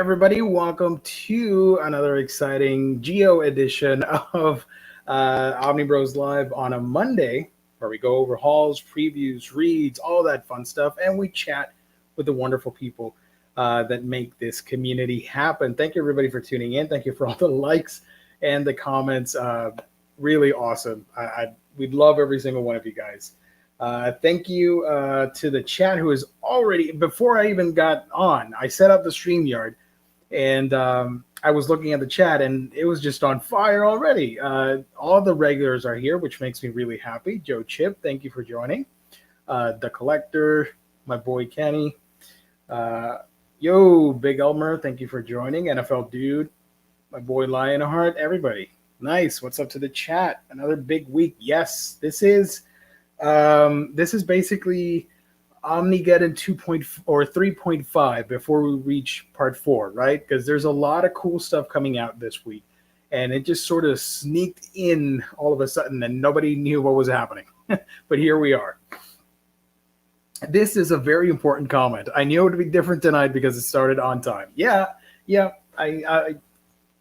everybody. Welcome to another exciting Geo edition of Omnibroslive on a Monday, where we go over hauls, previews, reads, all that fun stuff, and we chat with the wonderful people that make this community happen. Thank you, everybody, for tuning in. Thank you for all the likes and the comments. Really awesome. We'd love every single one of you guys. Thank you to the chat who is already, before I even got on, I set up the StreamYard and I was looking at the chat and it was just on fire already. All the regulars are here, which makes me really happy. Joe Chip, thank you for joining. The Collector, my boy Kenny. Yo, Big Elmer, thank you for joining. NFL Dude, my boy Lionheart, everybody. Nice. What's up to the chat? Another big week. Yes, this is basically Omnigeddon 2.0 or 3.5 before we reach part 4, right? Because there's a lot of cool stuff coming out this week, and it just sort of sneaked in all of a sudden, and nobody knew what was happening. But here we are. This is a very important comment. I knew it would be different tonight because it started on time. Yeah. I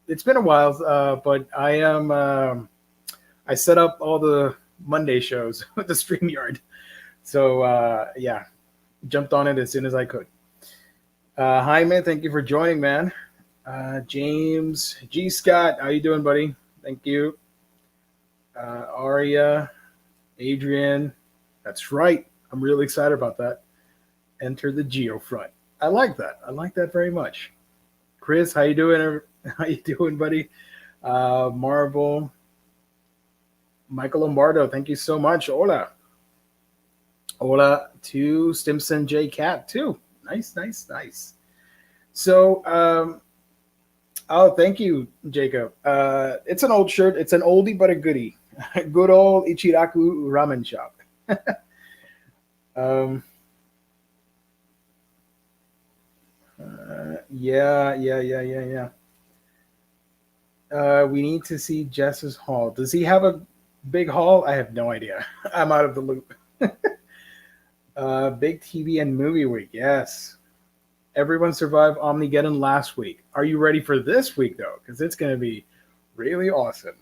it's been a while, but I am. I set up all the Monday shows with the StreamYard. So, yeah, jumped on it as soon as I could. Hi, man. Thank you for joining, man. James G. Scott, how you doing, buddy? Thank you. Aria, Adrian. That's right. I'm really excited about that. Enter the Geo front. I like that. I like that very much. Chris, how you doing? How you doing, buddy? Marvel. Michael Lombardo, thank you so much. Hola. Hola to Stimson J. Cat, too. Nice. So, thank you, Jacob. It's an old shirt. It's an oldie but a goodie. Good old Ichiraku ramen shop. Yeah. We need to see Jess's haul. Does he have a big haul? I have no idea. I'm out of the loop. Big TV and movie week. Yes. Everyone survived Omnigeddon last week. Are you ready for this week, though? Because it's going to be really awesome.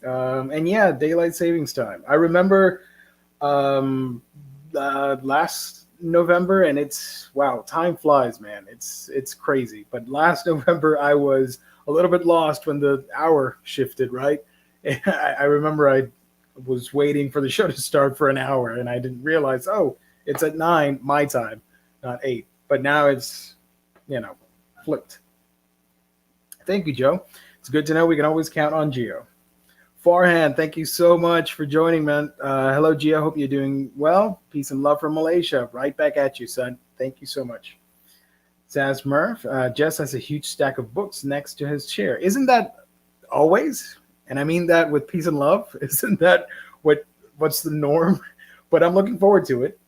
And yeah, daylight savings time. I remember last November, and it's, wow, time flies, man. It's crazy. But last November, I was a little bit lost when the hour shifted, right? I remember I was waiting for the show to start for an hour, and I didn't realize, it's at 9 my time, not 8. But now it's, flipped. Thank you, Joe. It's good to know we can always count on Geo. Farhan, thank you so much for joining, man. Hello, Geo. Hope you're doing well. Peace and love from Malaysia. Right back at you, son. Thank you so much. Saz Murph, Jess has a huge stack of books next to his chair. Isn't that always? And I mean that with peace and love. Isn't that what's the norm? But I'm looking forward to it.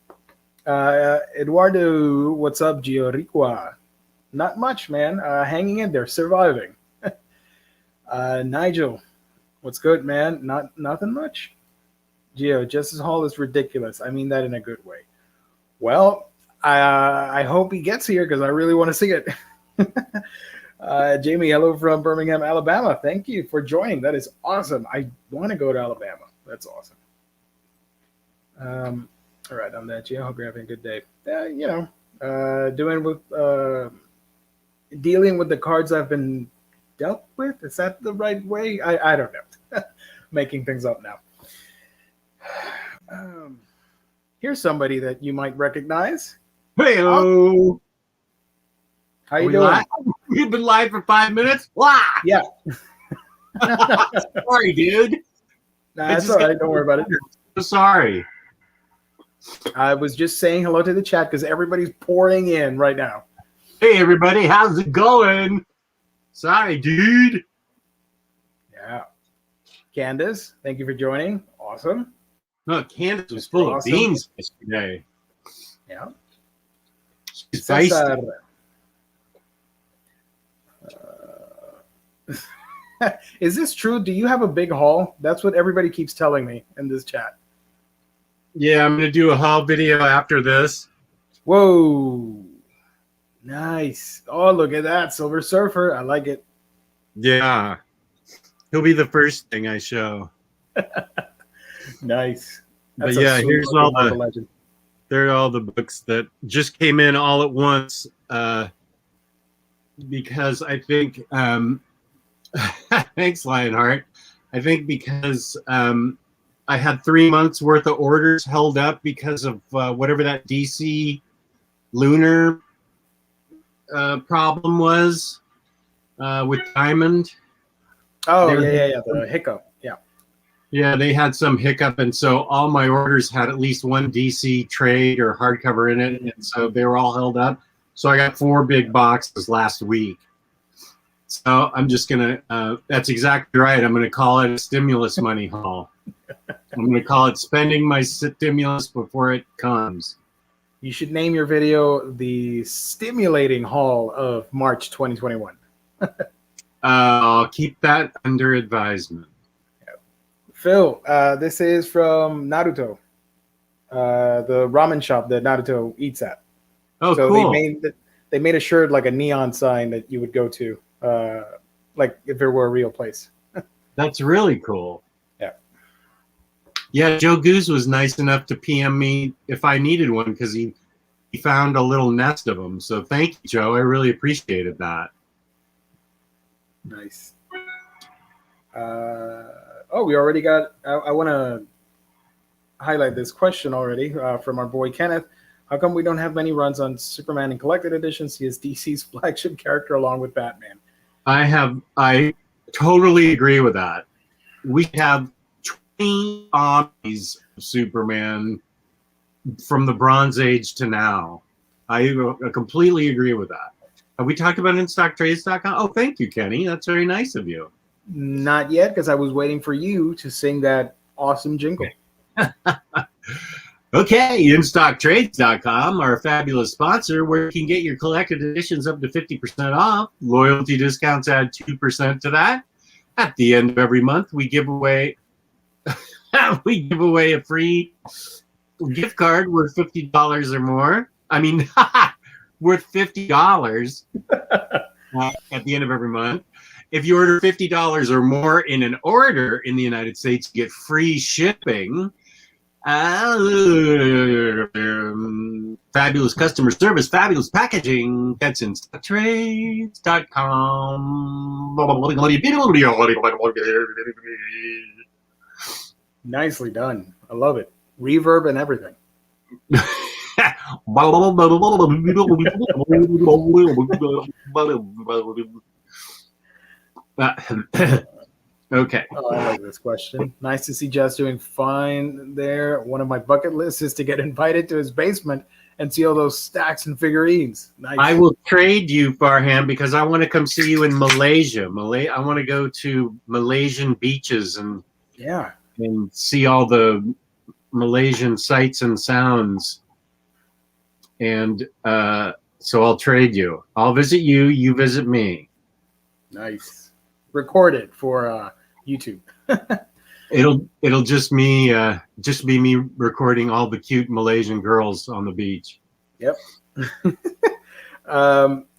Eduardo, what's up, Gio Riqua? Not much, man. Hanging in there, surviving. Nigel, what's good, man? Nothing much. Gio, Justice Hall is ridiculous. I mean that in a good way. Well, I hope he gets here because I really want to see it. Jamie, hello from Birmingham, Alabama. Thank you for joining. That is awesome. I want to go to Alabama. That's awesome. All right, on that, Gio. Hope you're having a good day. Dealing with the cards I've been dealt with. Is that the right way? I don't know. Making things up now. Here's somebody that you might recognize. Hey-o. How you doing? Live? We've been live for 5 minutes? Wow. Yeah. Sorry, dude. That's all right. Don't worry about it. Sorry. I was just saying hello to the chat because everybody's pouring in right now. Hey, everybody. How's it going? Sorry, dude. Yeah. Candace, thank you for joining. Awesome. No, Candace was full of beans yesterday. Yeah. She's feisty. Is this true? Do you have a big haul? That's what everybody keeps telling me in this chat. Yeah, I'm going to do a haul video after this. Whoa. Nice. Oh, look at that. Silver Surfer. I like it. Yeah. He'll be the first thing I show. Nice. But That's a yeah, sweet here's all Marvel the legend. there are all the books that just came in all at once. Because I think thanks, Lionheart. I think because I had 3 months worth of orders held up because of whatever that DC lunar problem was with Diamond. Oh, They yeah. The hiccup. Yeah. Yeah, they had some hiccup, and so all my orders had at least one DC trade or hardcover in it, and so they were all held up. So I got 4 big boxes last week. So I'm just gonna. That's exactly right. I'm gonna call it a stimulus money haul. I'm gonna call it spending my stimulus before it comes. You should name your video the stimulating haul of March 2021. I'll keep that under advisement. Phil, this is from Naruto, the ramen shop that Naruto eats at. Oh, so cool. They made a shirt like a neon sign that you would go to, like if there were a real place. That's really cool. Yeah. Yeah, Joe Goose was nice enough to PM me if I needed one because he found a little nest of them. So thank you, Joe. I really appreciated that. Nice. We already got. I want to highlight this question already from our boy Kenneth. How come we don't have many runs on Superman in collected editions? He is DC's flagship character along with Batman. I totally agree with that. We have 20 omnis of Superman from the Bronze Age to now. I completely agree with that. Have we talked about InStockTrades.com? Oh, thank you, Kenny. That's very nice of you. Not yet, because I was waiting for you to sing that awesome jingle. Okay, InStockTrades.com, our fabulous sponsor, where you can get your collected editions up to 50% off. Loyalty discounts add 2% to that. At the end of every month, we give away a free gift card worth $50 or more. I mean, worth $50 at the end of every month. If you order $50 or more in an order in the United States, you get free shipping. Fabulous customer service, fabulous packaging. That's InStockTrades.com. Nicely done. I love it. Reverb and everything. Okay. Oh, I like this question. Nice to see Jess doing fine there. One of my bucket lists is to get invited to his basement and see all those stacks and figurines. Nice. I will trade you, Farham, because I want to come see you in Malaysia. I want to go to Malaysian beaches and see all the Malaysian sights and sounds. And so I'll trade you. I'll visit you. You visit me. Nice. Recorded for YouTube. It'll just be me recording all the cute Malaysian girls on the beach. Yep.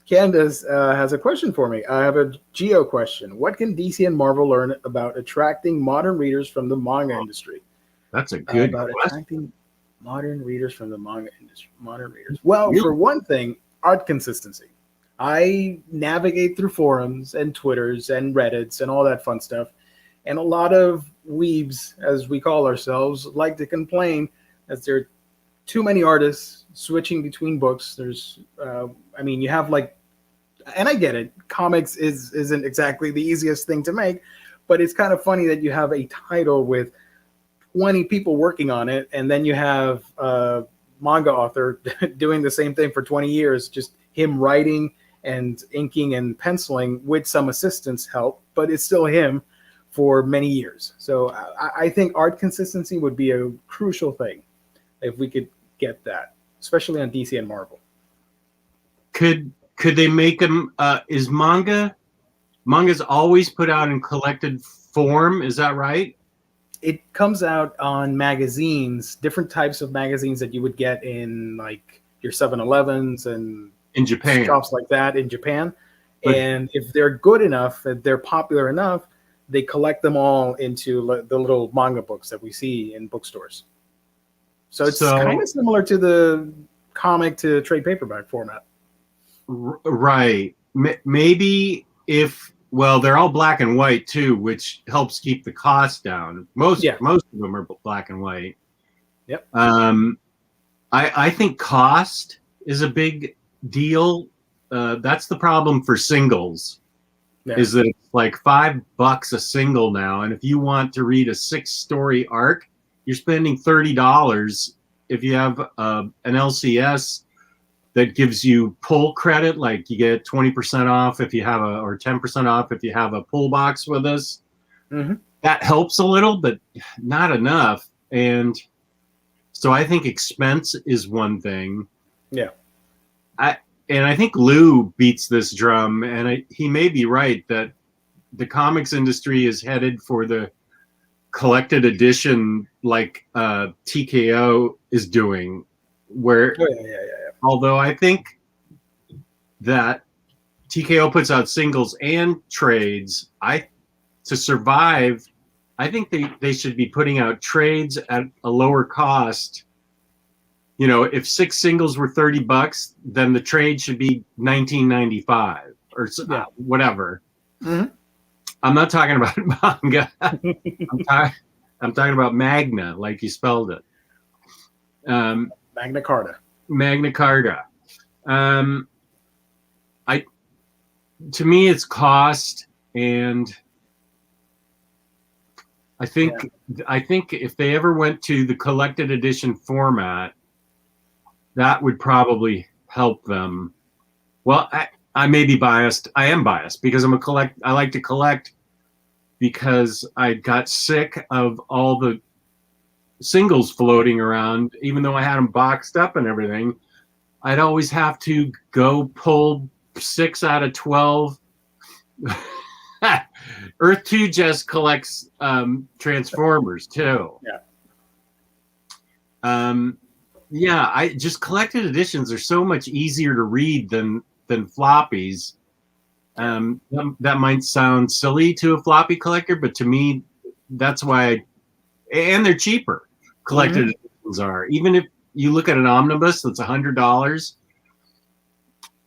Candace has a question for me. I have a geo question. What can DC and Marvel learn about attracting modern readers from the manga industry? That's a good about question. attracting modern readers from the manga industry. Modern readers. Well, for one thing, art consistency. I navigate through forums and Twitters and Reddits and all that fun stuff. And a lot of weebs, as we call ourselves, like to complain that there are too many artists switching between books. There's, you have like, and I get it, comics isn't exactly the easiest thing to make, but it's kind of funny that you have a title with 20 people working on it, and then you have a manga author doing the same thing for 20 years, just him writing and inking and penciling with some assistance help, but it's still him for many years. So I think art consistency would be a crucial thing if we could get that, especially on DC and Marvel. Could they make them? Is manga's always put out in collected form? Is that right? It comes out on magazines, different types of magazines that you would get in like your 7-Elevens and in Japan. shops like that in Japan. But- And if they're good enough, if they're popular enough, they collect them all into the little manga books that we see in bookstores. So it's kind of similar to the comic to trade paperback format. Right. Maybe they're all black and white too, which helps keep the cost down. Most of them are black and white. Yep. I think cost is a big deal. That's the problem for singles. Yeah. Is that it's like $5 a single now, and if you want to read a 6-story arc, you're spending $30. If you have an LCS that gives you pull credit, like you get 20% off if you have or 10% off if you have a pull box with us, that helps a little, but not enough. And so I think expense is one thing. Yeah. And I think Lou beats this drum, and he may be right that the comics industry is headed for the collected edition like TKO is doing, where although I think that TKO puts out singles and trades, to survive, I think they should be putting out trades at a lower cost. You know, if 6 singles were $30, then the trade should be $19.95 or whatever. Mm-hmm. I'm not talking about manga. I'm talking about Magna, like you spelled it. Magna Carta. Magna Carta. To me, it's cost, and I think if they ever went to the collected edition format, that would probably help them. Well, I may be biased. I am biased because I like to collect, because I got sick of all the singles floating around. Even though I had them boxed up and everything, I'd always have to go pull 6 out of 12. Earth 2 just collects Transformers too. I just collected editions are so much easier to read than floppies. That might sound silly to a floppy collector, but to me, that's why. And they're cheaper. Collected editions are. Even if you look at an omnibus that's $100,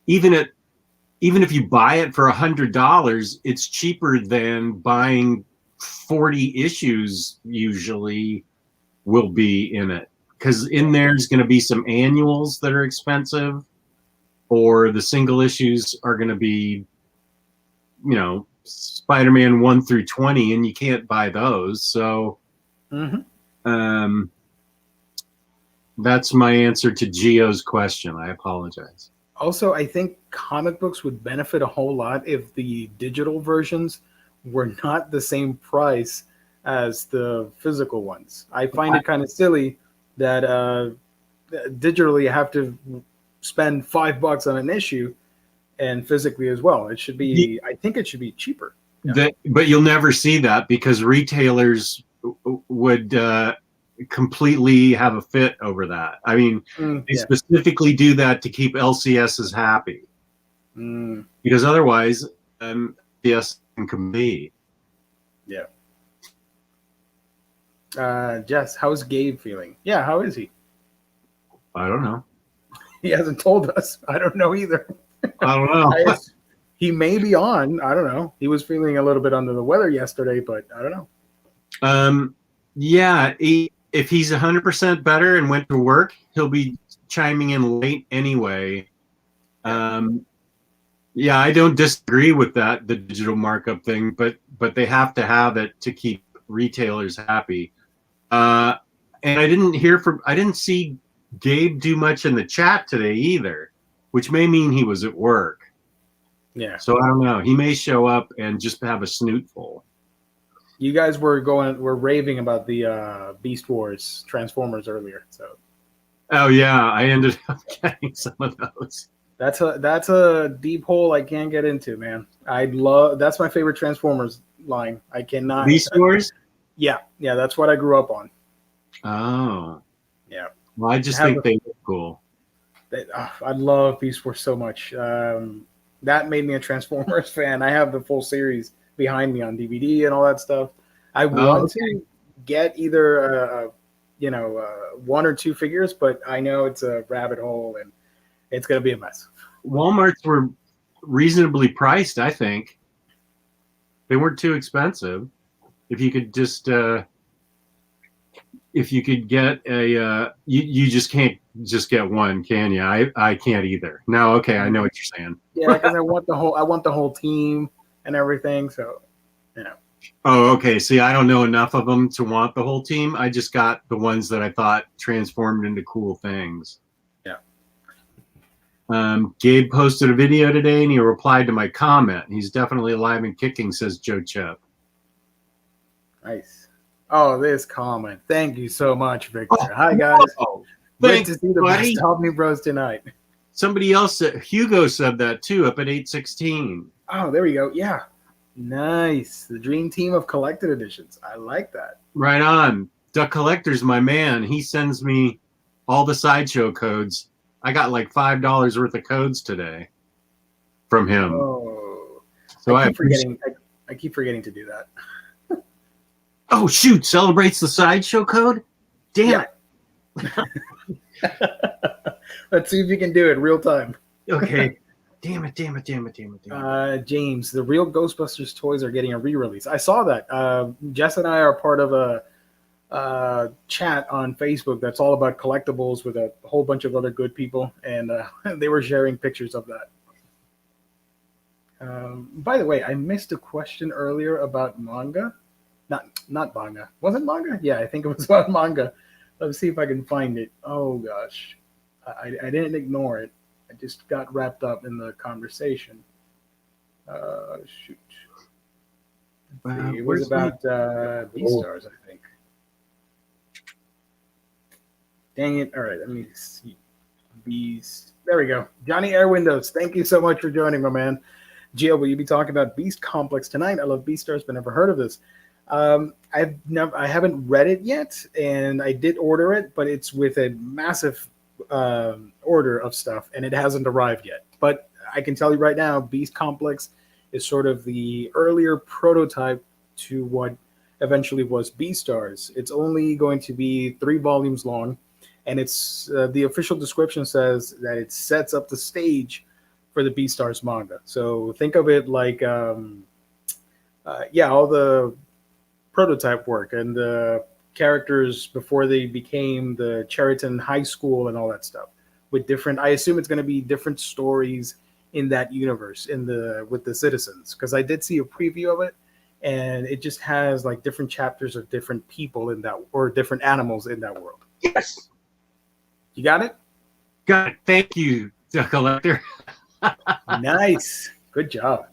even if you buy it for $100, it's cheaper than buying 40 issues. Usually, will be in it. Because in there's going to be some annuals that are expensive, or the single issues are going to be, Spider-Man 1 through 20, and you can't buy those. So that's my answer to Gio's question. I apologize. Also, I think comic books would benefit a whole lot if the digital versions were not the same price as the physical ones. I find it kind of silly that digitally you have to spend $5 on an issue, and physically as well. It should be. I think it should be cheaper. But you'll never see that because retailers would completely have a fit over that. I mean, they specifically do that to keep LCSs happy, because otherwise, LCS can compete. Yeah. Jess, how's Gabe feeling? Yeah, how is he? I don't know. He hasn't told us. I don't know either. I don't know. He may be on. I don't know. He was feeling a little bit under the weather yesterday, but I don't know. If he's 100% better and went to work, he'll be chiming in late anyway. I don't disagree with that, the digital markup thing, but they have to have it to keep retailers happy. And I didn't see Gabe do much in the chat today either, which may mean he was at work. Yeah. So I don't know. He may show up and just have a snoot full. You guys were raving about the Beast Wars Transformers earlier. So. Oh yeah, I ended up getting some of those. That's a deep hole I can't get into, man. That's my favorite Transformers line. I cannot. Beast Wars? Yeah, that's what I grew up on. Oh. Yeah. Well, I just think they look cool. I love Beast Wars so much. That made me a Transformers fan. I have the full series behind me on DVD and all that stuff. I want to get either one or two figures, but I know it's a rabbit hole and it's going to be a mess. Walmart's were reasonably priced, I think. They weren't too expensive. If you could just if you could get a you just can't just get one, can you? I can't either. No, okay, I know what you're saying. Yeah, because I want the whole team and everything, so Oh, okay. See, I don't know enough of them to want the whole team. I just got the ones that I thought transformed into cool things. Yeah. Gabe posted a video today and he replied to my comment. He's definitely alive and kicking, says Joe Chubb. Nice. Oh, this comment. Thank you so much, Victor. Hi, guys. Great to see the best Omnibros tonight. Somebody else, Hugo said that too, up at 816. Oh, there we go. Yeah. Nice. The dream team of collected editions. I like that. Right on. Duck Collector's my man. He sends me all the sideshow codes. I got like $5 worth of codes today from him. Oh. So I keep forgetting to do that. Oh, shoot. Celebrates the sideshow code? Damn it. Let's see if you can do it real time. Okay. Damn it. James, the real Ghostbusters toys are getting a re-release. I saw that. Jess and I are part of a chat on Facebook that's all about collectibles with a whole bunch of other good people, and they were sharing pictures of that. By the way, I missed a question earlier about manga. Not manga. Was it manga? Yeah, I think it was about manga. Let's see if I can find it. Oh, gosh. I didn't ignore it. I just got wrapped up in the conversation. Shoot. It was about Beastars, I think. Dang it. All right, let me see. Beast. There we go. Johnny Air Windows, thank you so much for joining, my man. Gio, will you be talking about Beast Complex tonight? I love Beastars, but never heard of this. I haven't read it yet, and I did order it, but it's with a massive order of stuff, and it hasn't arrived yet. But I can tell you right now, Beast Complex is sort of the earlier prototype to what eventually was Beastars. It's only going to be 3 volumes long, and it's the official description says that it sets up the stage for the Beastars manga. So think of it like all the prototype work and the characters before they became the Cheriton High School and all that stuff, with different, I assume it's going to be different stories in that universe with the citizens, because I did see a preview of it, and it just has like different chapters of different people in that, or different animals in that world. Yes. You got it? Got it. Thank you, the collector. Nice. Good job.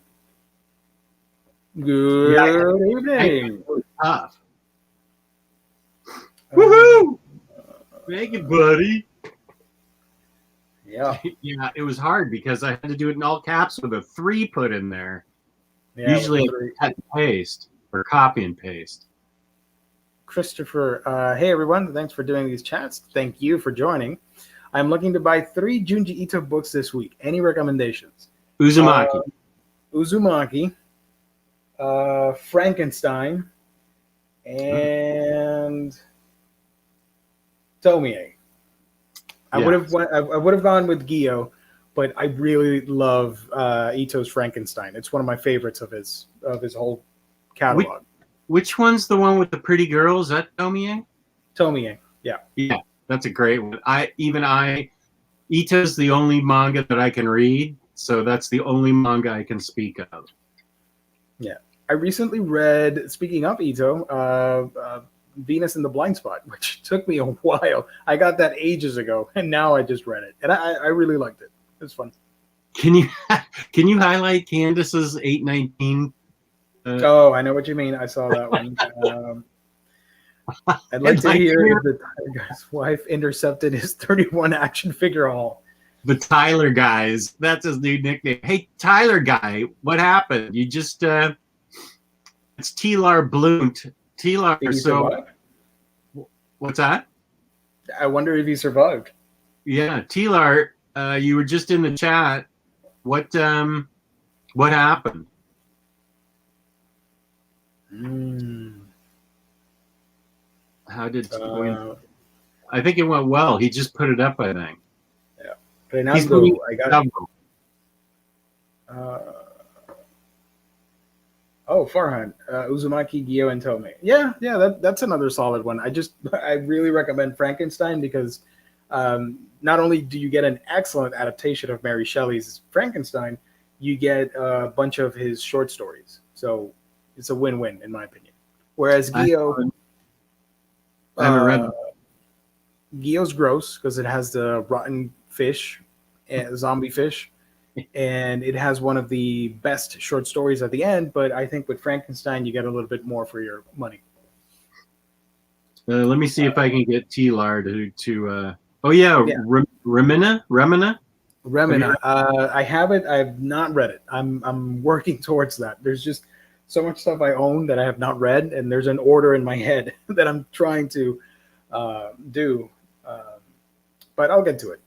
Good evening. Tough. Woohoo! Thank you, buddy. Yeah. Yeah, it was hard because I had to do it in all caps with a 3 put in there. Yeah, usually cut and paste or copy and paste. Christopher, hey everyone, thanks for doing these chats. Thank you for joining. I'm looking to buy 3 Junji Ito books this week. Any recommendations? Uzumaki. Uzumaki, Frankenstein, and Tomie. I would have gone with Gyo, but I really love Ito's Frankenstein. It's one of my favorites of his whole catalog. Which one's the one with the pretty girl? Is that Tomie? Tomie, yeah. Yeah, that's a great one. Ito's the only manga that I can read, so that's the only manga I can speak of. Yeah. I recently read, speaking of Ito, Venus in the Blind Spot, which took me a while. I got that ages ago, and now I just read it, and I really liked it. It was fun. Can you highlight Candace's 819? Oh, I know what you mean. I saw that one. I'd like to hear if the Tiger Guy's wife intercepted his 31 action figure haul. The Tyler Guys. That's his new nickname. Hey, Tyler Guy, what happened? You just it's T-Lar Blunt. T-Lar. So what's that? I wonder if he survived. Yeah, T-Lar You were just in the chat. What happened? How did I think it went well. He just put it up, I think. Yeah. Reinaldo, I got Farhan, Uzumaki, Gyo, and Tome. Yeah, that's another solid one. I really recommend Frankenstein because not only do you get an excellent adaptation of Mary Shelley's Frankenstein, you get a bunch of his short stories. So it's a win-win in my opinion. Whereas Gyo, I haven't read it. Gyo's gross because it has the rotten fish, zombie fish, and it has one of the best short stories at the end. But I think with Frankenstein, you get a little bit more for your money. Let me see if I can get T-Lar to Remina. I have it. I have not read it. I'm working towards that. There's just so much stuff I own that I have not read, and there's an order in my head that I'm trying to do. But I'll get to it.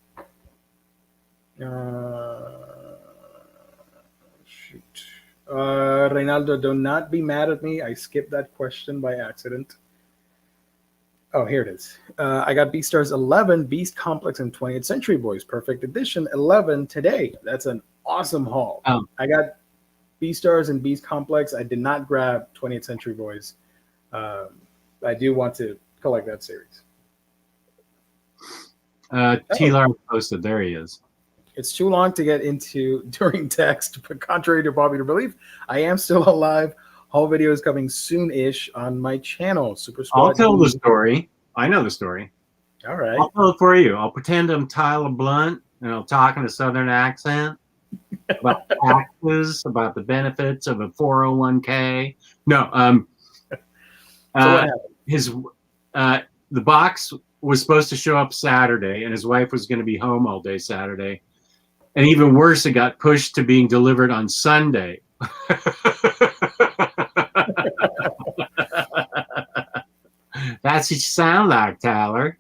Shoot. Reynaldo, do not be mad at me. I skipped that question by accident. Oh, here it is. I got Beastars 11, Beast Complex, and 20th Century Boys Perfect Edition 11 today. That's an awesome haul. I got Beastars and Beast Complex. I did not grab 20th Century Boys. I do want to collect that series. T-Lar posted. There he is. It's too long to get into during text, but contrary to popular belief, I am still alive. Haul video is coming soon-ish on my channel. Super Squad. I'll tell the story. I know the story. All right. I'll tell it for you. I'll pretend I'm Tyler Blunt, and I'll talk in a Southern accent about taxes, about the benefits of a 401k. No, So what happened? The box was supposed to show up Saturday, and his wife was going to be home all day Saturday. And even worse, it got pushed to being delivered on Sunday. That's what you sound like, Tyler.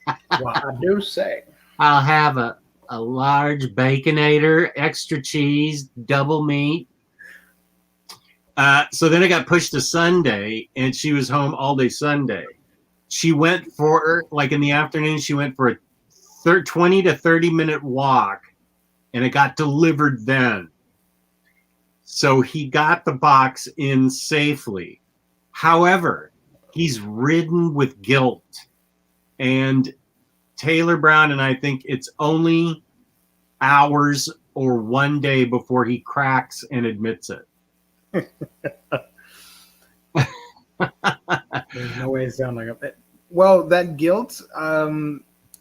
Well, I do say. I'll have a large Baconator, extra cheese, double meat. So then it got pushed to Sunday, and she was home all day Sunday. She went for, like in the afternoon, she went for a 20 to 30-minute walk, and it got delivered then. So he got the box in safely. However, he's ridden with guilt. And Taylor Brown and I think it's only hours or one day before he cracks and admits it. There's no way it sounds like it. Well, that guilt, I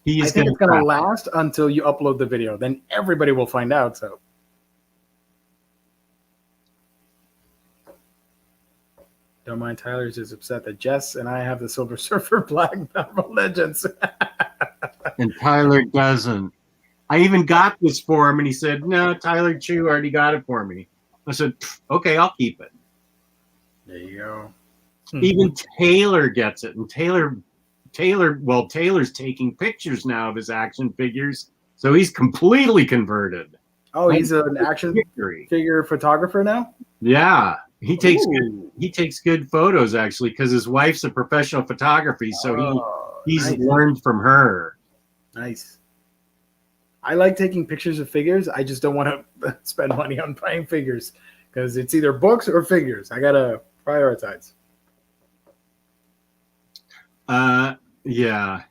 think it's going to last until you upload the video. Then everybody will find out. So, don't mind, Tyler's just upset that Jess and I have the Silver Surfer Black Marvel Legends. And Tyler doesn't. I even got this for him, and he said, "No, Tyler Chu already got it for me." I said, "Okay, I'll keep it." There you go. Even Taylor gets it, and Taylor's taking pictures now of his action figures, so he's completely converted. Oh, he's an action figure photographer now? Yeah, he takes good photos actually, because his wife's a professional photography, so he's learned from her. Nice. I like taking pictures of figures. I just don't want to spend money on buying figures because it's either books or figures. I gotta prioritize. Yeah.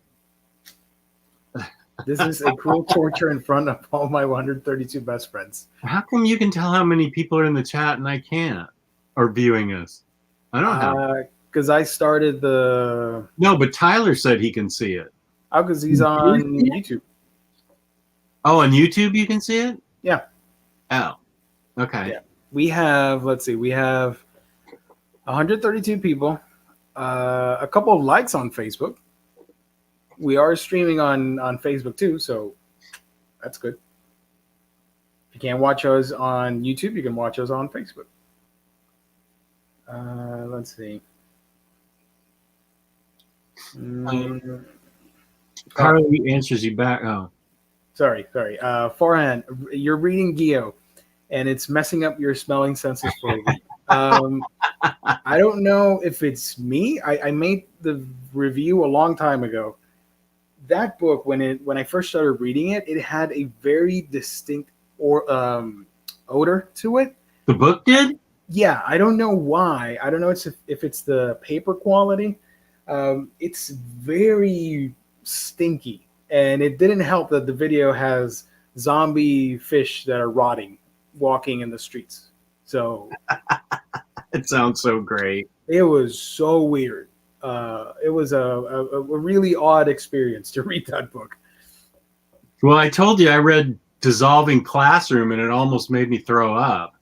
This is a cruel torture in front of all my 132 best friends. How come you can tell how many people are in the chat and I can't, or viewing us? I don't know. Because I started the... No, but Tyler said he can see it. Oh, because he's on YouTube. Oh, on YouTube you can see it? Yeah. Oh, okay. Yeah. We have, let's see, we have 132 people, a couple of likes on Facebook. We are streaming on Facebook too, so that's good. If you can't watch us on YouTube, you can watch us on Facebook. Let's see. Carly answers you back. Oh, Sorry. Forehand, you're reading Geo, and it's messing up your smelling senses for a week. I don't know if it's me. I made the review a long time ago. That book, when I first started reading it, it had a very distinct odor to it. The book did? Yeah, I don't know why. I don't know if it's the paper quality. It's very stinky, and it didn't help that the video has zombie fish that are rotting, walking in the streets. So it sounds so great. It was so weird. It was a really odd experience to read that book. Well, I told you I read Dissolving Classroom, and it almost made me throw up.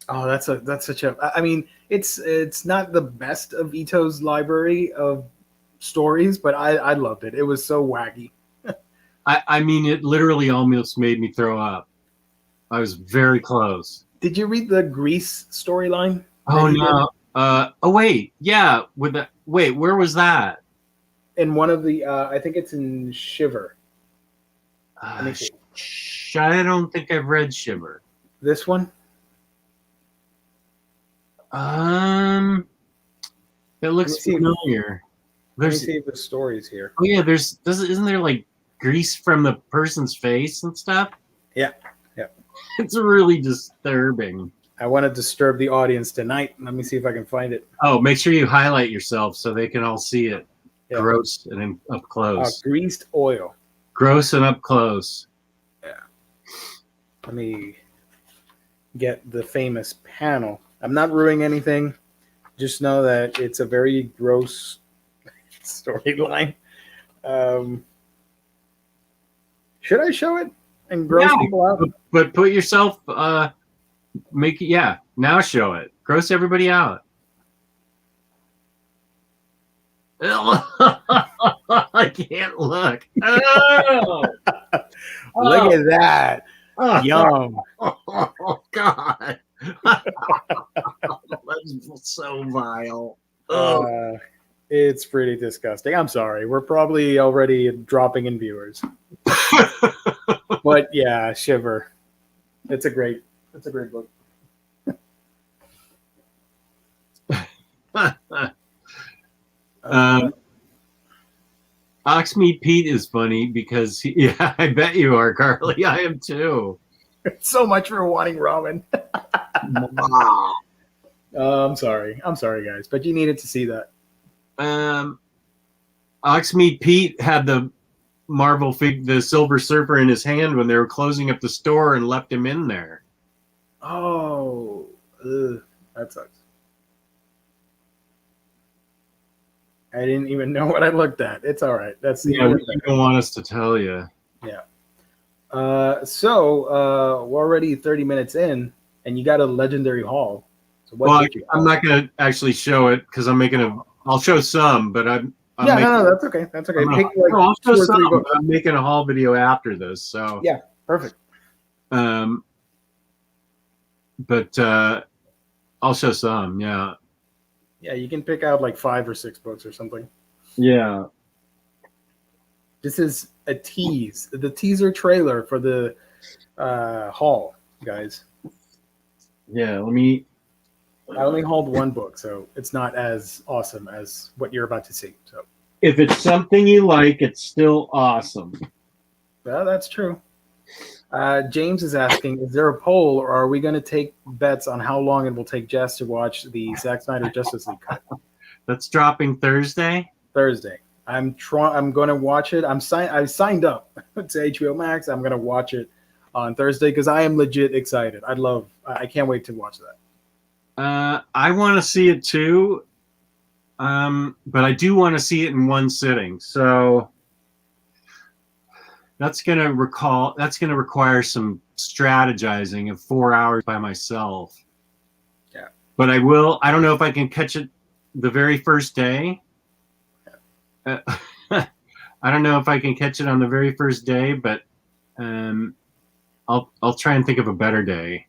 Oh, that's such a. I mean, it's not the best of Ito's library of stories, but I loved it. It was so wacky. I mean, it literally almost made me throw up. I was very close. Did you read the Grease storyline? Oh no. Wait, yeah. Wait, where was that? In one of the, I think it's in Shiver. I don't think I've read Shiver. This one? It looks familiar. Let me see if the story's here. Oh yeah, isn't there like grease from the person's face and stuff? Yeah. It's really disturbing. I want to disturb the audience tonight. Let me see if I can find it. Oh, make sure you highlight yourself so they can all see it. Yeah. Gross and up close. Greased oil. Gross and up close. Yeah. Let me get the famous panel. I'm not ruining anything. Just know that it's a very gross storyline. Should I show it and gross people out? But put yourself... make it, yeah. Now show it. Gross everybody out. I can't look. Oh. Look at that. Yum. Oh God. That's so vile. It's pretty disgusting. I'm sorry. We're probably already dropping in viewers. But yeah, Shiver. It's a great book. Oxmeat Pete is funny because yeah, I bet you are, Carly. I am too. So much for wanting ramen. I'm sorry, guys, but you needed to see that. Oxmeat Pete had the Marvel the Silver Surfer in his hand when they were closing up the store and left him in there. Oh, that sucks. I didn't even know what I looked at. It's all right. That's we don't want us to tell you. Yeah. So we're already 30 minutes in, and you got a legendary haul. So I'm not going to actually show it because I'll show some, but no, that's okay. That's okay. I'll show some. I'm making a haul video after this, so yeah, perfect. But I'll show some. Yeah. Yeah, you can pick out like 5 or 6 books or something. Yeah. This is a tease, the teaser trailer for the haul, guys. Yeah, I only hauled 1 book, so it's not as awesome as what you're about to see. So, if it's something you like, it's still awesome. Well, that's true. James is asking, is there a poll, or are we going to take bets on how long it will take Jess to watch the Zack Snyder Justice League cut? That's dropping Thursday? Thursday. I'm going to watch it. I signed up to HBO Max. I'm going to watch it on Thursday because I am legit excited. I can't wait to watch that. I want to see it too, but I do want to see it in one sitting. So that's going to require some strategizing of 4 hours by myself. Yeah. But I don't know if I can catch it the very first day. I don't know if I can catch it on the very first day, but I'll try and think of a better day.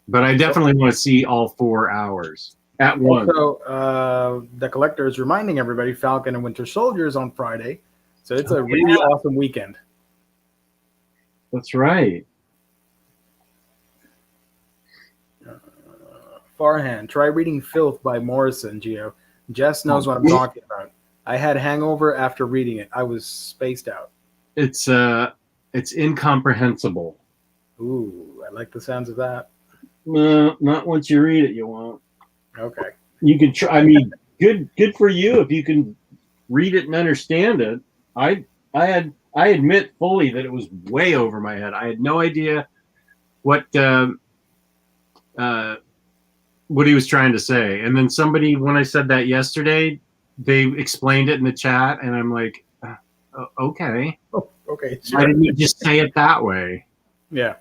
But I definitely want to see all 4 hours at once. Also, the collector is reminding everybody Falcon and Winter Soldier is on Friday. So it's a really awesome weekend. That's right. Farhan, try reading Filth by Morrison, Gio. Jess knows what I'm talking about. I had hangover after reading it. I was spaced out. It's incomprehensible. Ooh, I like the sounds of that. Not once you read it, you won't. Okay. You could try. I mean, good for you if you can read it and understand it. I admit fully that it was way over my head. I had no idea what he was trying to say. And then somebody, when I said that yesterday, they explained it in the chat, and I'm like, okay. Oh, okay. Sure. Why didn't you just say it that way? Yeah.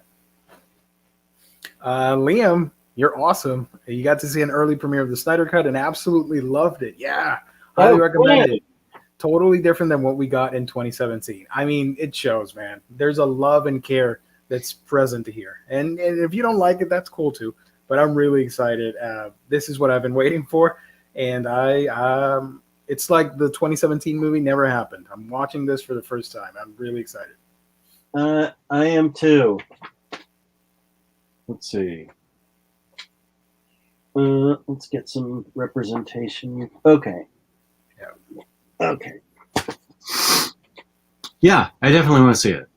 Liam, you're awesome. You got to see an early premiere of the Snyder Cut and absolutely loved it. Yeah. Highly recommend it. Totally different than what we got in 2017. I mean, it shows, man. There's a love and care that's present here. And if you don't like it, that's cool too. But I'm really excited. This is what I've been waiting for. And it's like the 2017 movie never happened. I'm watching this for the first time. I'm really excited. I am too. Let's see. Let's get some representation. Okay. Yeah. Okay. Yeah, I definitely want to see it.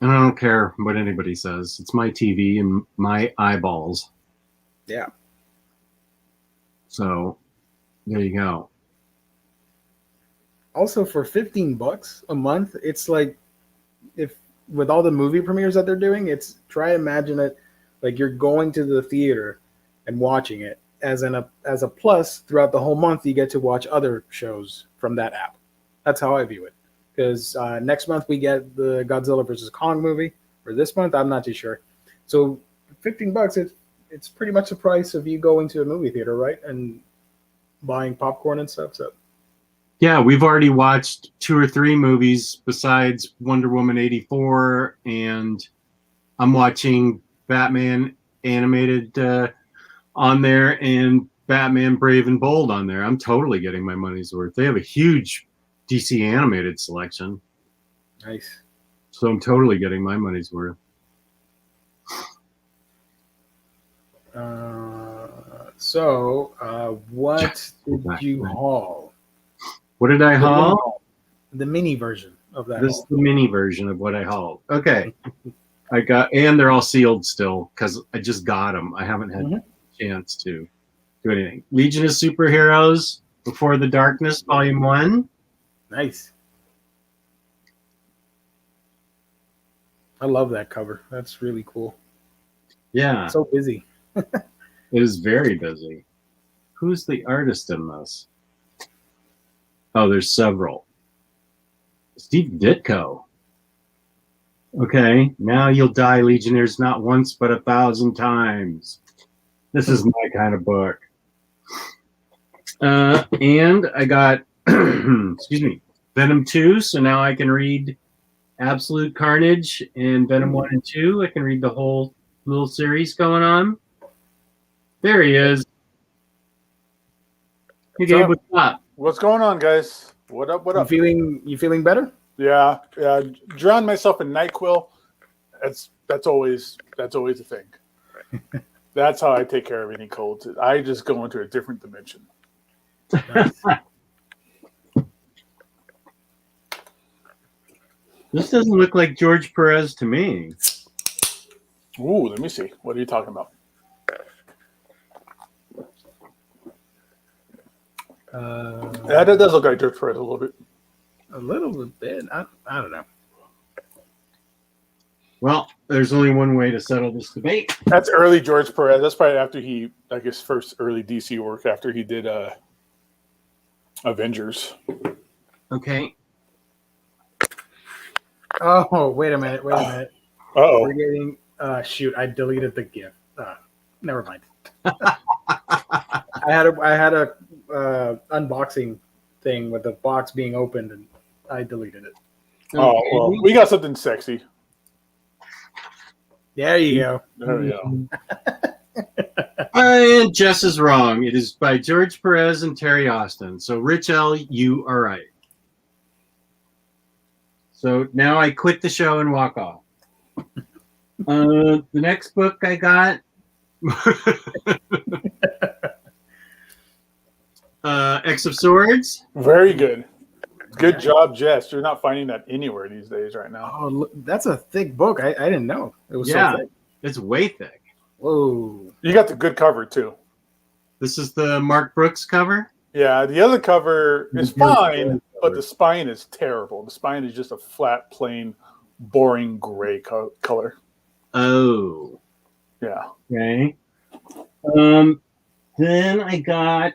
And I don't care what anybody says. It's my TV and my eyeballs. Yeah. So there you go. Also, for $15 a month, it's like, if with all the movie premieres that they're doing, it's try to imagine it like you're going to the theater and watching it as a plus throughout the whole month. You get to watch other shows from that app. That's how I view it. Because next month we get the Godzilla vs. Kong movie, or this month I'm not too sure. So $15, it's pretty much the price of you going to a movie theater, right? And buying popcorn and stuff. So yeah, we've already watched 2 or 3 movies besides Wonder Woman 84, and I'm watching Batman animated on there and Batman Brave and Bold on there. I'm totally getting my money's worth. They have a huge DC animated selection. Nice. So I'm totally getting my money's worth. What did you haul? What did I haul? The mini version of that. This is the mini version of what I hauled. Okay. I got, and they're all sealed still because I just got them. I haven't had a chance to do anything. Legion of Superheroes Before the Darkness, Volume 1. Nice. I love that cover. That's really cool. Yeah. It's so busy. It is very busy. Who's the artist in this? Oh, there's several. Steve Ditko. Okay, now you'll die, Legionnaires, not once but 1,000 times. This is my kind of book. And I got, excuse me, Venom 2, so now I can read Absolute Carnage and Venom 1 and 2. I can read the whole little series going on. There he is. Hey, Gabe, what's up? What's going on, guys? What up? What up? You feeling better? Yeah. Drown myself in NyQuil. That's always a thing. That's how I take care of any colds. I just go into a different dimension. This doesn't look like George Perez to me. Ooh, let me see. What are you talking about? Yeah, that does look like George Perez a little bit. A little bit. I don't know. Well, there's only one way to settle this debate. That's early George Perez. That's probably after he, like, his first early DC work after he did Avengers. Okay. Oh, wait a minute. Uh-oh. We're getting shoot, I deleted the GIF. Never mind. I had a unboxing thing with the box being opened and I deleted it. Oh, well, we got something sexy. There you go. There we go. And Jess is wrong. It is by George Perez and Terry Austin. So, Rich L., you are right. So now I quit the show and walk off. The next book I got, X of Swords. Very good. Good job, Jess. You're not finding that anywhere these days right now. Oh, look, that's a thick book. I didn't know it was Yeah. so thick. It's way thick. Whoa. You got the good cover, too. This is the Mark Brooks cover. Yeah, the other cover is Very fine, good but cover. the spine is terrible. The spine is just a flat, plain, boring gray color. Oh. Yeah. Okay. Then I got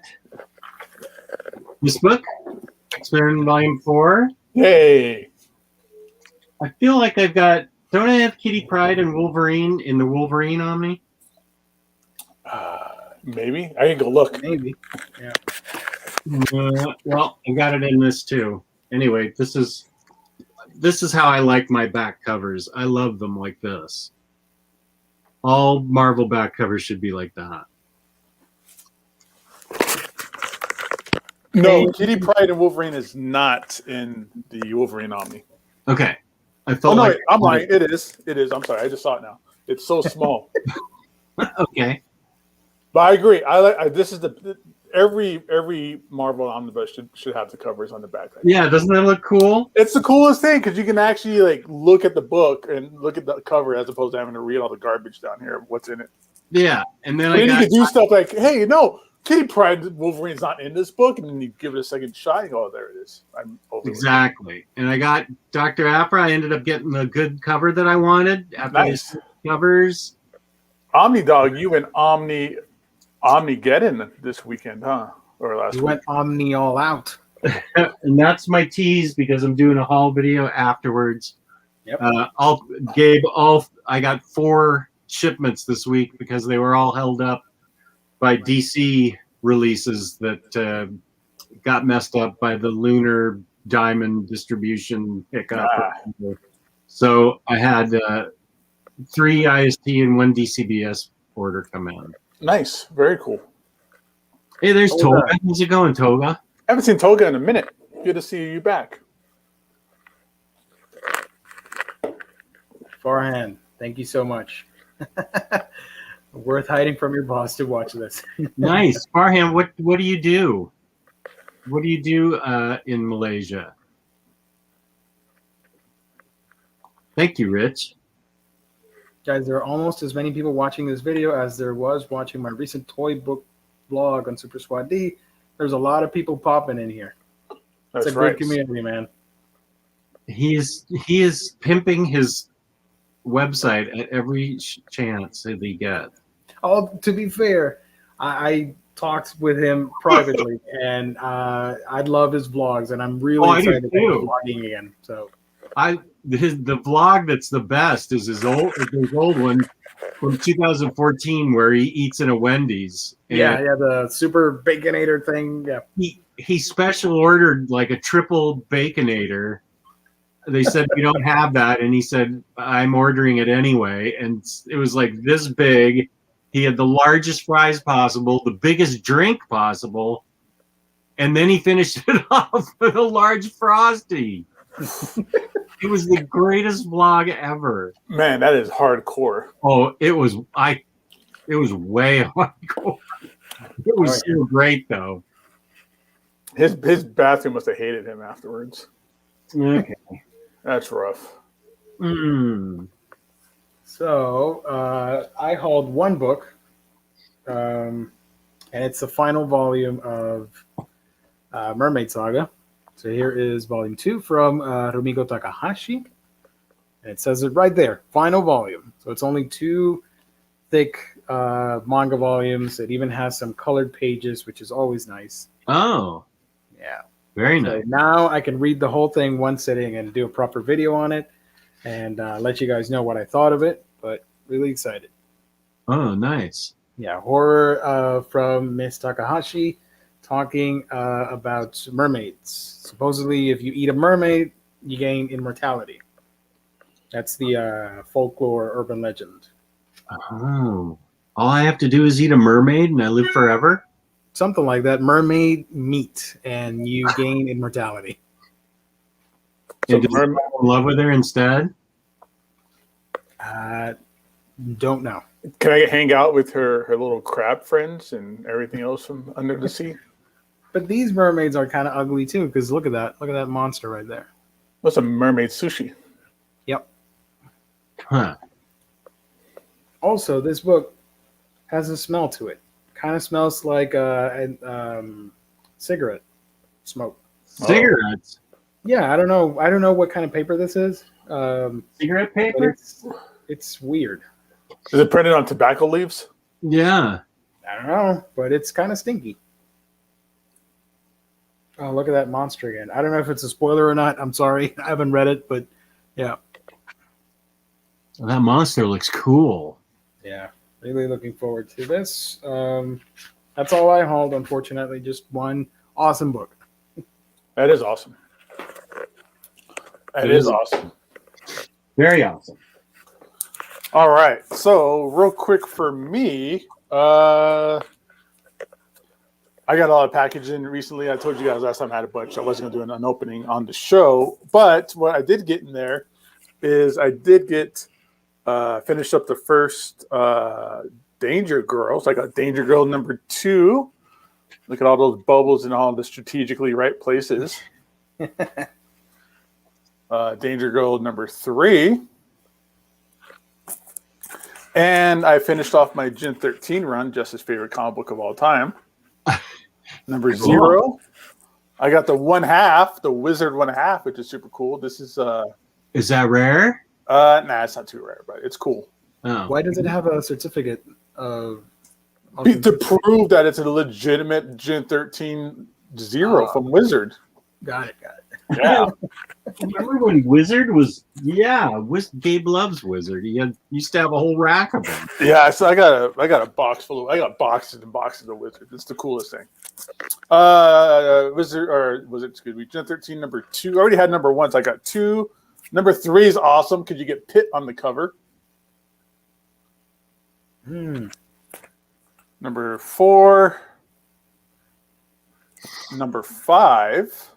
this book, X-Men Volume 4. Yay. I feel like I've got, don't I have Kitty Pryde and Wolverine in the Wolverine Omni? Maybe. I can go look. Maybe. Yeah. Well, I got it in this too. Anyway, this is how I like my back covers. I love them like this. All Marvel back covers should be like that. No, Kitty Pryde and Wolverine is not in the Wolverine Omni. Okay. I Oh, felt no, like I'm lying. It is. It is. I'm sorry. I just saw it now. It's so small. okay. But I agree. This is every Marvel Omnibus should have the covers on the back. Yeah, doesn't that look cool? It's the coolest thing because you can actually like look at the book and look at the cover as opposed to having to read all the garbage down here of what's in it. Yeah, and then You can do stuff like, hey, no, Kitty Pryde Wolverine's not in this book, and then you give it a second shot. And, oh, there it is. I'm over exactly. And I got Dr. Aphra. I ended up getting the good cover that I wanted after Nice. these covers. Omni Dog, you and Omnigeddon this weekend, huh? Or last We week? went Omni all out. And that's my tease because I'm doing a haul video afterwards. Yep. I got 4 shipments this week because they were all held up by DC releases that got messed up by the lunar diamond distribution hiccup. So I had 3 IST and 1 DCBS order come in. Nice. Very cool. Hey, there's Toga. Toga. How's it going, Toga? Haven't seen Toga in a minute. Good to see you back. Farhan, thank you so much. Worth hiding from your boss to watch this. Nice. Farhan, what do you do? What do you do in Malaysia? Thank you, Rich. Guys, there are almost as many people watching this video as there was watching my recent toy book vlog on Super Squad D. There's a lot of people popping in here. That's It's a right. great community, man. He is pimping his website at every chance that he gets. Oh, to be fair, I talked with him privately, and I love his vlogs, and I'm really I do excited about too. vlogging again. So The vlog that's the best is his old one from 2014 where he eats in a Wendy's. And yeah, the super baconator thing. Yeah, he special ordered like a triple baconator. They said we don't have that, and he said I'm ordering it anyway. And it was like this big. He had the largest fries possible, the biggest drink possible, and then he finished it off with a large Frosty. It was the greatest vlog ever. Man, that is hardcore. Oh, it was way hardcore. It was so great though. His bathroom must have hated him afterwards. Okay. That's rough. So I hauled one book, and it's the final volume of Mermaid Saga. So here is volume 2 from Rumiko Takahashi. And it says it right there, final volume. So it's only 2 thick manga volumes. It even has some colored pages, which is always nice. Oh, Yeah. very So nice. now I can read the whole thing one sitting and do a proper video on it and let you guys know what I thought of it. But really excited. Oh, nice. Yeah, horror from Miss Takahashi, talking about mermaids. Supposedly, if you eat a mermaid, you gain immortality. That's the folklore urban legend. Oh, all I have to do is eat a mermaid and I live forever? Something like that. Mermaid meat, and you gain immortality. So And does he fall in love with her instead? Don't know. Can I hang out with her little crab friends and everything else from under the sea? But these mermaids are kind of ugly too, because look at that. Look at that monster right there. What's a mermaid sushi? Yep. Huh. Also, this book has a smell to it. Kind of smells like cigarette smoke. Cigarettes? Yeah, I don't know. I don't know what kind of paper this is. Cigarette But paper? it's weird. Is it printed on tobacco leaves? Yeah. I don't know, but it's kind of stinky. Oh, look at that monster again. I don't know if it's a spoiler or not. I'm sorry. I haven't read it, but yeah. That monster looks cool. Yeah. Really looking forward to this. That's all I hauled, unfortunately. Just one awesome book. That is awesome. That is awesome. Very awesome. All right. So, real quick for me, I got a lot of packaging recently. I told you guys last time I had a bunch. I wasn't going to do an opening on the show. But what I did get in there is I did get finished up the first Danger Girls. I got Danger Girl number 2. Look at all those bubbles in all the strategically right places. Danger Girl number 3. And I finished off my Gen 13 run, Justice's favorite comic book of all time. Number 0. I got the 1/2, the Wizard 1/2, which is super cool. This is that rare? Nah, it's not too rare, but it's cool. Oh. Why does it have a certificate of To prove that it's a legitimate Gen 13 0 from Wizard. Got it. Yeah. Remember when Wizard was? Yeah, Gabe loves Wizard. He used to have a whole rack of them. Yeah, so I got a box full of. I got boxes and boxes of Wizard. It's the coolest thing. Wizard, or was it? Excuse me, Gen 13 number 2. I already had number 1, so I got 2. Number 3 is awesome because you get Pitt on the cover. Number 4. Number 5.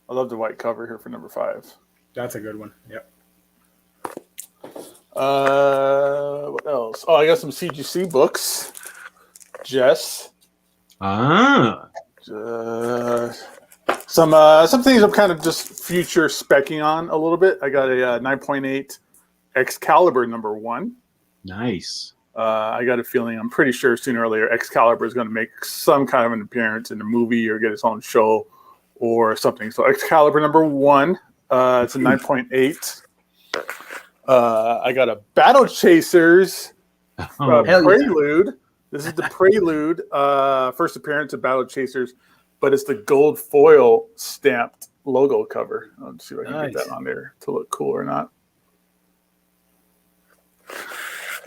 I love the white cover here for number 5. That's a good one. Yep. What else? Oh, I got some CGC books. Jess. Ah. Some things I'm kind of just future specking on a little bit. I got a 9.8 Excalibur number 1. Nice. I got a feeling, I'm pretty sure sooner or later, Excalibur is going to make some kind of an appearance in a movie or get its own show or something. So Excalibur number 1, it's a 9.8. I got a Battle Chasers Prelude. Yeah. This is the Prelude, first appearance of Battle Chasers, but it's the gold foil stamped logo cover. Let's see if I can get that on there to look cool or not.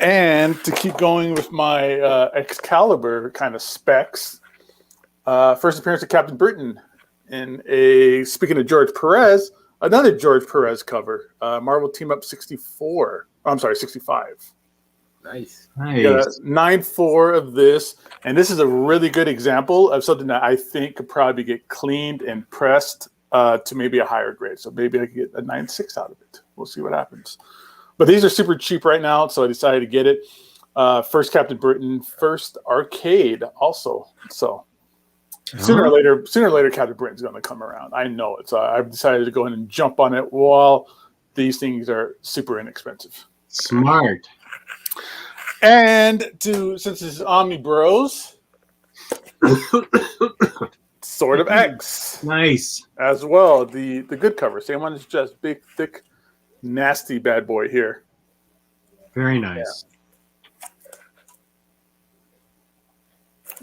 And to keep going with my Excalibur kind of specs, first appearance of Captain Britain in speaking of George Perez, another George Perez cover, Marvel Team Up 64. I'm sorry, 65. Nice. Got a 9.4 of this, and this is a really good example of something that I think could probably get cleaned and pressed to maybe a higher grade. So maybe I could get a 9.6 out of it. We'll see what happens. But these are super cheap right now, so I decided to get it. First Captain Britain, first arcade also. So sooner or later, Captain Britain's going to come around. I know it. So I've decided to go ahead and jump on it while these things are super inexpensive. Smart. And since this is Omnibros, Sword of X. Nice. As well. The good cover. Same one as just big, thick, nasty bad boy here. Very nice.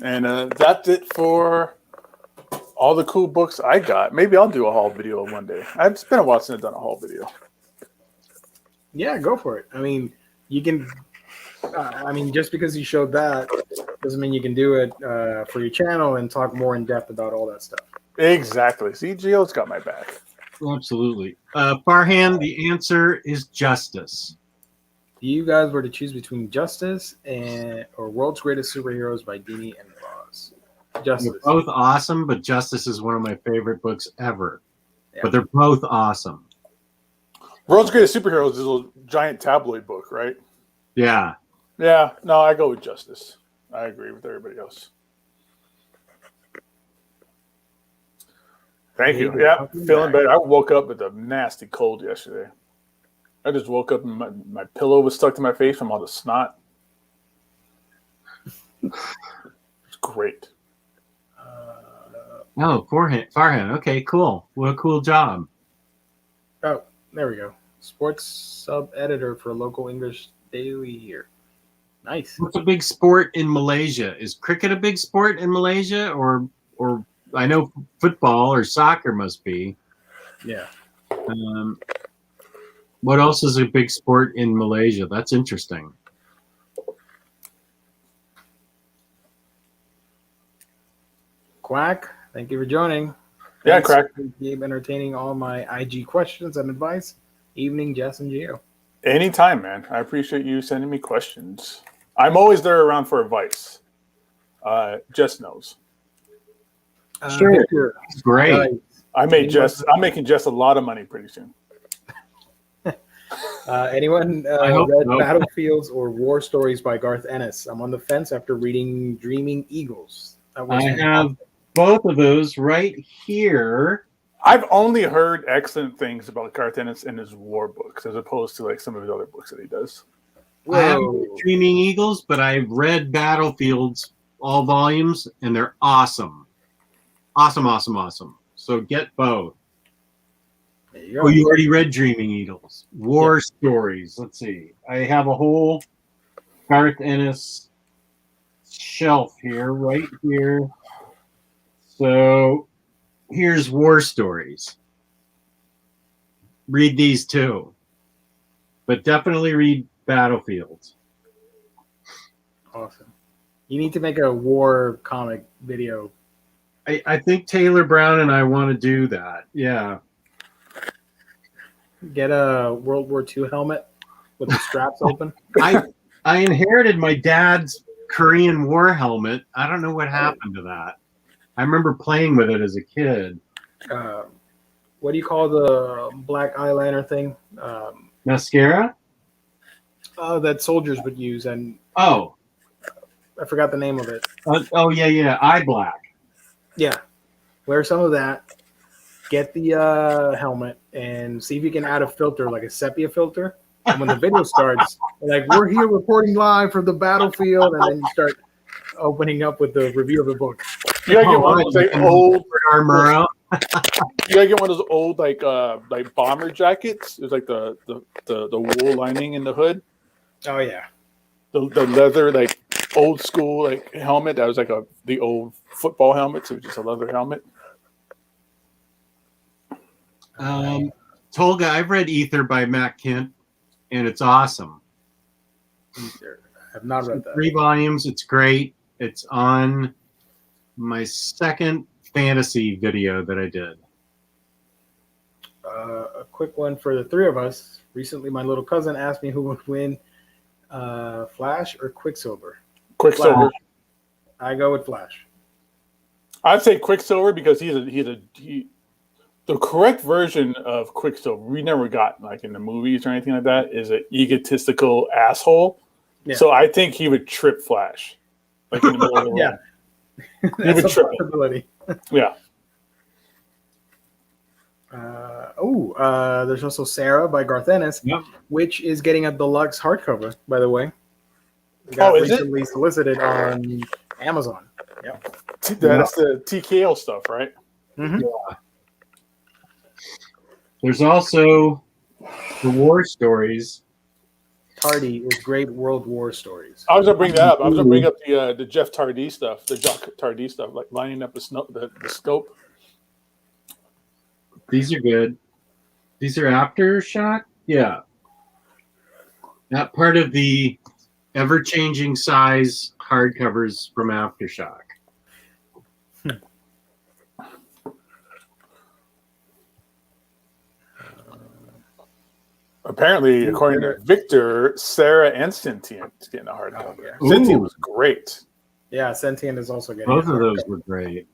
Yeah. And that's it for all the cool books I got. Maybe I'll do a haul video one day. It's been a while since I've done a haul video. Yeah, go for it. I mean, you can. Just because you showed that doesn't mean you can do it for your channel and talk more in depth about all that stuff. Exactly. See, Gio's got my back. Absolutely. Farhan, the answer is Justice. If you guys were to choose between Justice or World's Greatest Superheroes by Dini and Ross, Justice. They're both awesome, but Justice is one of my favorite books ever. but they're both awesome. World's Greatest Superheroes is a giant tabloid book, right? Yeah. Yeah. No, I go with Justice. I agree with everybody else. Thank you. Yeah, feeling better. I woke up with a nasty cold yesterday. I just woke up and my pillow was stuck to my face from all the snot. It's great. Oh, Farhan. Okay, cool. What a cool job. Oh, there we go. Sports sub-editor for a local English daily here. Nice. What's a big sport in Malaysia? Is cricket a big sport in Malaysia, or I know football or soccer must be. Yeah. What else is a big sport in Malaysia? That's interesting. Quack, thank you for joining. Yeah, Thanks Crack. for entertaining all my IG questions and advice. Evening, Jess and Gio. Anytime, man. I appreciate you sending me questions. I'm always there around for advice. Jess knows. Sure. Victor, Great. I'm making Jess a lot of money pretty soon. anyone hope read so. Battlefields or War Stories by Garth Ennis? I'm on the fence after reading Dreaming Eagles. I have both of those right here. I've only heard excellent things about Garth Ennis in his war books, as opposed to like some of his other books that he does. I haven't read Dreaming Eagles, but I've read Battlefields, all volumes, and they're awesome. Awesome. So get both. There you go. Oh, you already read Dreaming Eagles. War Stories. Let's see. I have a whole Garth Ennis shelf here, right here. So here's War Stories. Read these too. But definitely read Battlefields. Awesome. You need to make a war comic video. I think Taylor Brown and I want to do that. Yeah. Get a World War II helmet with the straps open. I inherited my dad's Korean War helmet. I don't know what happened to that. I remember playing with it as a kid. What do you call the black eyeliner thing? Mascara? That soldiers would use, and Oh. I forgot the name of it. Yeah. Eye black. Yeah, wear some of that. Get the helmet and see if you can add a filter, like a sepia filter. And when the video starts, like we're here reporting live from the battlefield, and then you start opening up with the review of the book. You gotta get one of those like, old armor. You gotta get one of those old like bomber jackets. There's like the wool lining in the hood. Oh yeah, the leather like old school like helmet that was like the old football helmet, so it was just a leather helmet. Tolga, I've read Ether by Matt Kent, and it's awesome. Ether. I have not read that. 3 volumes. It's great. It's on my second fantasy video that I did. A quick one for the three of us. Recently, my little cousin asked me who would win, Flash or Quicksilver. Quicksilver. Flash. I go with Flash. I'd say Quicksilver because the correct version of Quicksilver we never got like in the movies or anything like that is an egotistical asshole. Yeah. So I think he would trip Flash. Like in the middle of the yeah. He would trip possibility. Yeah. There's also Sarah by Garth Ennis, which is getting a deluxe hardcover, by the way. Got recently solicited on Amazon. Yeah. That's the TKO stuff, right? Mm-hmm. Yeah. There's also the War Stories. Tardy is great World War stories. I was gonna bring that up. I was gonna bring up the Jeff Tardy stuff, the Jacques Tardy stuff, like lining up the scope. These are good. These are Aftershock? Yeah. Not part of the ever-changing size hardcovers from Aftershock. Apparently, according to Victor, Sarah and Sentient is getting a hardcover. Oh, yeah. Sentient was great. Yeah, Sentient is also getting both of those were great.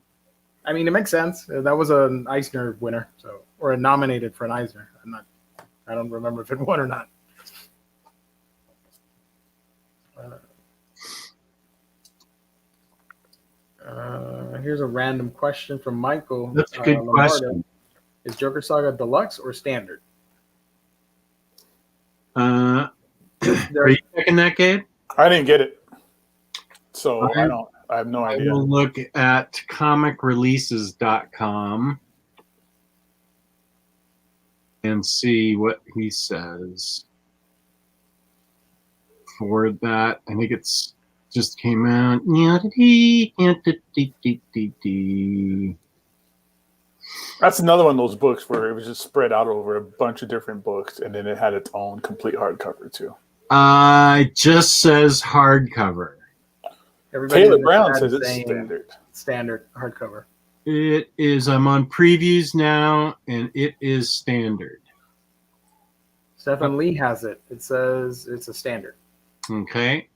I mean, it makes sense. That was an Eisner winner, so or nominated for an Eisner. I don't remember if it won or not. Here's a random question from Michael. That's a good Lombardo. question. Is Joker Saga deluxe or standard? Are you checking that, Gabe? I didn't get it, so I have no I idea. will look at comicreleases.com and see what he says for that. I think it's just came out. That's another one of those books where it was just spread out over a bunch of different books, and then it had its own complete hardcover too. It just says hardcover. Taylor Brown says it's standard. Standard hardcover. It is. I'm on previews now, and it is standard. Stephen Lee has it. It says it's a standard. Okay.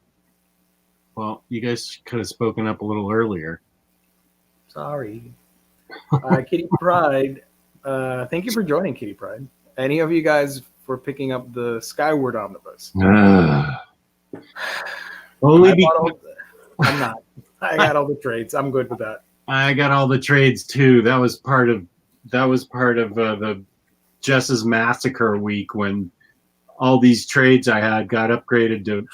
Well, you guys could have spoken up a little earlier. Sorry. Kitty Pride. Thank you for joining, Kitty Pride. Any of you guys for picking up the Skyward Omnibus? Only because I'm not. I got all the trades. I'm good with that. I got all the trades too. That was part of the Jess's Massacre week when all these trades I had got upgraded to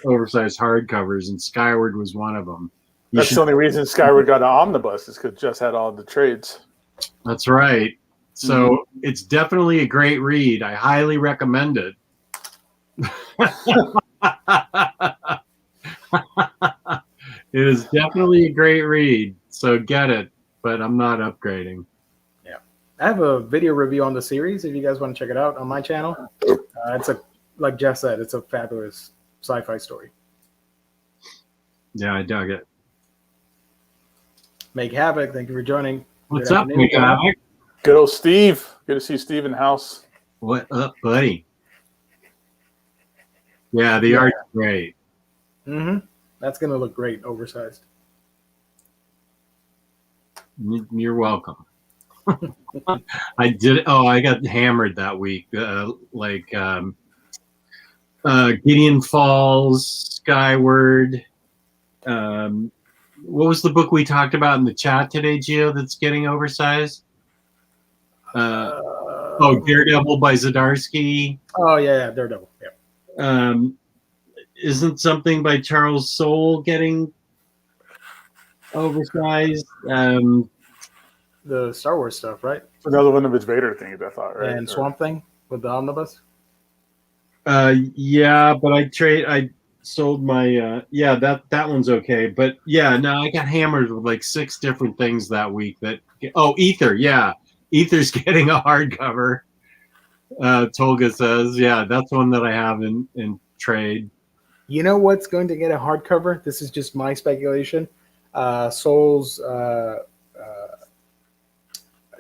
oversized hardcovers, and Skyward was one of them. That's the only reason Skyward got an omnibus is because Jess had all the trades. That's right. So it's definitely a great read. I highly recommend it. It is definitely a great read. So get it, but I'm not upgrading. Yeah. I have a video review on the series if you guys want to check it out on my channel. Like Jeff said, it's a fabulous sci-fi story. Yeah, I dug it. Make Havoc, thank you for joining. What's up, Make Havoc? Good old Steve. Good to see Steve in the house. What up, buddy? Yeah, the art's great. Mm-hmm. That's going to look great, oversized. You're welcome. I did. Oh, I got hammered that week. Gideon Falls, Skyward. What was the book we talked about in the chat today, Gio, that's getting oversized? Daredevil by Zdarsky. Oh, yeah, Daredevil. Yeah. Isn't something by Charles Soule getting oversized? The Star Wars stuff, right? Another one of his Vader things, I thought, right? And Swamp Thing with the omnibus. Yeah, but I sold my that one's okay. But yeah, no, I got hammered with like 6 different things that week. Ether, yeah. Ether's getting a hardcover. Tolga says, yeah, that's one that I have in trade. You know what's going to get a hardcover? This is just my speculation. Soule's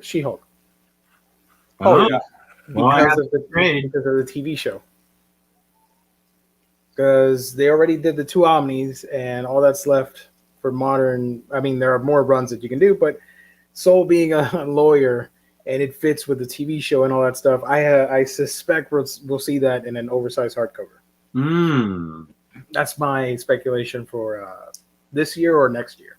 She-Hulk. Oh, yeah. Because of the TV show. Because they already did the 2 Omnis, and all that's left for modern. I mean, there are more runs that you can do, but Soule being a lawyer, and it fits with the TV show and all that stuff, I suspect we'll see that in an oversized hardcover. That's my speculation for this year or next year.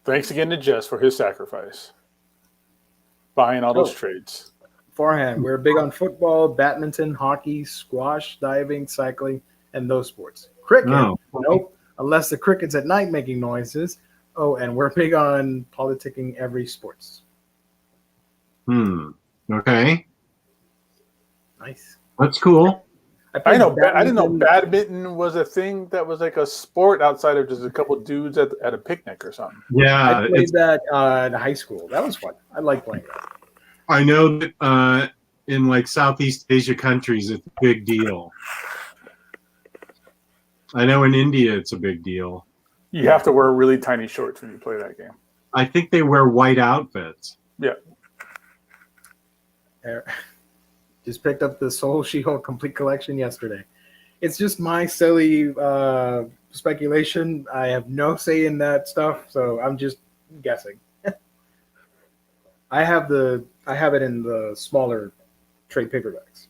Thanks again to Jess for his sacrifice. Buying all those trades. Beforehand, we're big on football, badminton, hockey, squash, diving, cycling, and those sports. Cricket, nope, unless the cricket's at night making noises. Oh, and we're big on politicking every sports. Okay. Nice. That's cool. I didn't know badminton was a thing that was like a sport outside of just a couple dudes at a picnic or something. Yeah. I played that in high school. That was fun. I like playing that. I know that in like Southeast Asia countries, it's a big deal. I know in India, it's a big deal. You have to wear really tiny shorts when you play that game. I think they wear white outfits. Yeah. Just picked up the Soul She-Hulk complete collection yesterday. It's just my silly speculation. I have no say in that stuff, so I'm just guessing. I have it in the smaller trade paperbacks.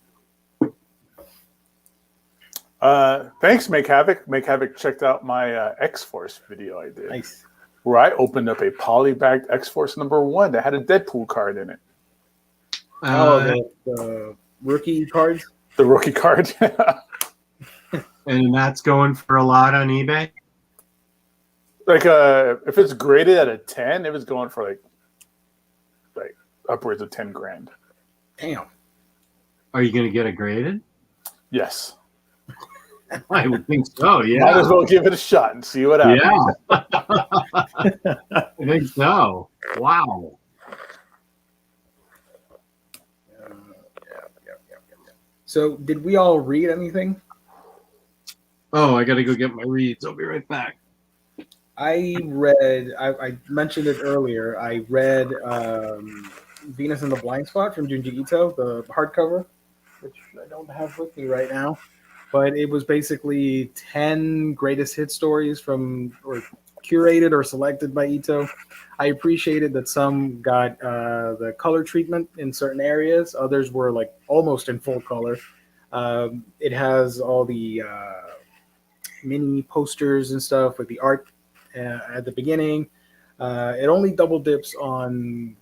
Thanks, Make Havoc. Make Havoc checked out my X-Force video I did. Nice. Where I opened up a polybagged X-Force #1 that had a Deadpool card in it. The rookie cards? The rookie card. And that's going for a lot on eBay? Like, if it's graded at a 10, it was going for like upwards of 10 grand. Damn. Are you going to get it graded? Yes. I would think so, yeah. Might as well give it a shot and see what happens. Yeah. I think so. Wow. So, did we all read anything? Oh, I got to go get my reads. I'll be right back. I mentioned it earlier. I read Venus in the Blind Spot from Junji Ito, the hardcover, which I don't have with me right now. But it was basically 10 greatest hit stories or curated or selected by Ito. I appreciated that some got the color treatment in certain areas. Others were like almost in full color. It has all the mini posters and stuff with the art at the beginning. It only double dips on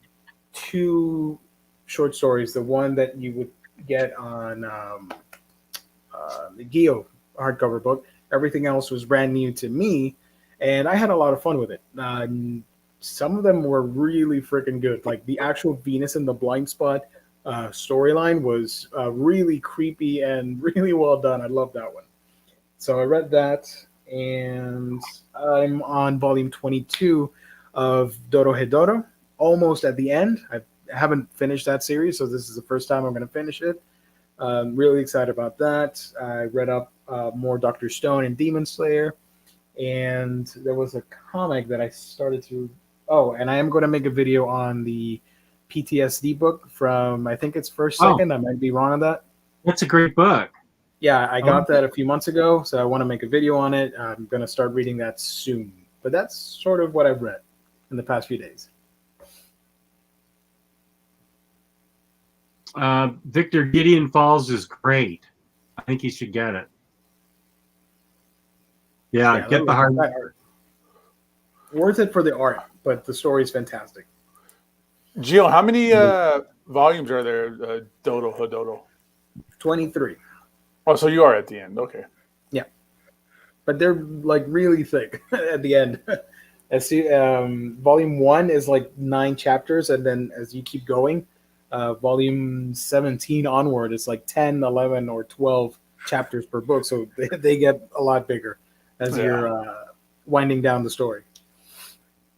2 short stories. The one that you would get on the Geo hardcover book. Everything else was brand new to me, and I had a lot of fun with it. Some of them were really freaking good. Like the actual Venus in the Blind Spot storyline was really creepy and really well done. I love that one. So I read that, and I'm on volume 22 of Doro Hedoro, almost at the end. I haven't finished that series, so this is the first time I'm going to finish it. Really excited about that. I read up more Dr. Stone and Demon Slayer, and there was a comic that I started to. Oh, and I am going to make a video on the PTSD book from, I think it's First Second. I might be wrong on that. That's a great book. Yeah, I got that a few months ago, so I want to make a video on it. I'm going to start reading that soon. But that's sort of what I've read in the past few days. Victor Gideon Falls is great. I think you should get it. Yeah, get the hard. Art. Worth it for the art, but the story is fantastic. Gio, how many volumes are there, Dodo Hododo? 23. Oh, so you are at the end. Okay. Yeah. But they're like really thick at the end. Volume 1 is like 9 chapters, and then as you keep going, volume 17 onward is like 10, 11, or 12 chapters per book. So they get a lot bigger as you're winding down the story.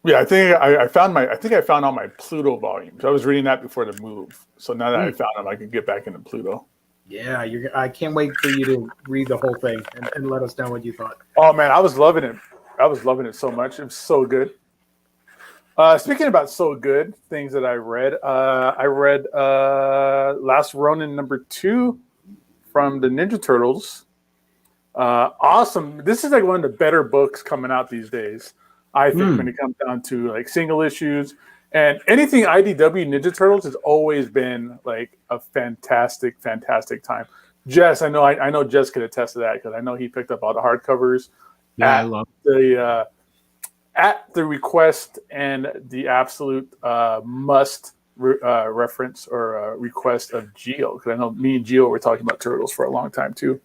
Yeah, I think I found all my Pluto volumes. I was reading that before the move. So now that I found them, I can get back into Pluto. Yeah, I can't wait for you to read the whole thing and let us know what you thought. Oh man, I was loving it. I was loving it so much. It was so good. Speaking about so good things that I read Last Ronin #2 from the Ninja Turtles. Awesome. This is like one of the better books coming out these days, I think, when it comes down to like single issues. And anything IDW Ninja Turtles has always been like a fantastic, fantastic time. Jess, I know Jess could attest to that because I know he picked up all the hardcovers. Yeah, I love at the request and the absolute must reference or request of Geo, because I know me and Geo were talking about Turtles for a long time too.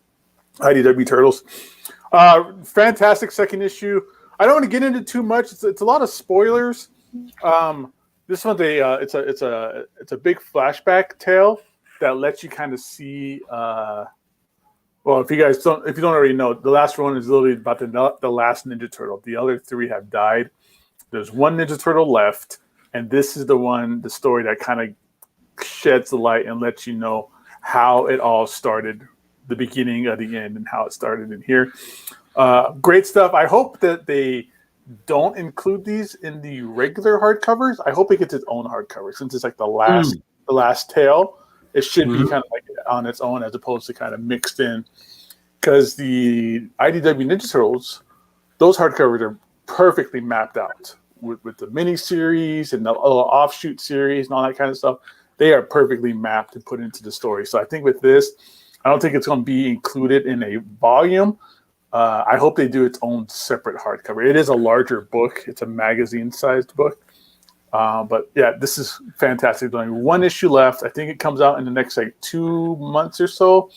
IDW Turtles, fantastic second issue. I don't want to get into too much. It's a lot of spoilers. This one's it's a big flashback tale that lets you kind of see. Well, if you don't already know, the last one is literally about the last Ninja Turtle. The other 3 have died. There's one Ninja Turtle left, and this is the story that kind of sheds the light and lets you know how it all started, the beginning of the end, and how it started in here. Great stuff. I hope that they don't include these in the regular hardcovers. I hope it gets its own hardcover since it's like the last tale. It should be kind of like on its own as opposed to kind of mixed in, because the IDW Ninja Turtles, those hardcovers are perfectly mapped out. with the mini series and the little offshoot series and all that kind of stuff. They are perfectly mapped and put into the story. So I think with this, I don't think it's going to be included in a volume. I hope they do its own separate hardcover. It is a larger book. It's a magazine-sized book. But yeah, this is fantastic. There's only one issue left. I think it comes out in the next 2 months or so.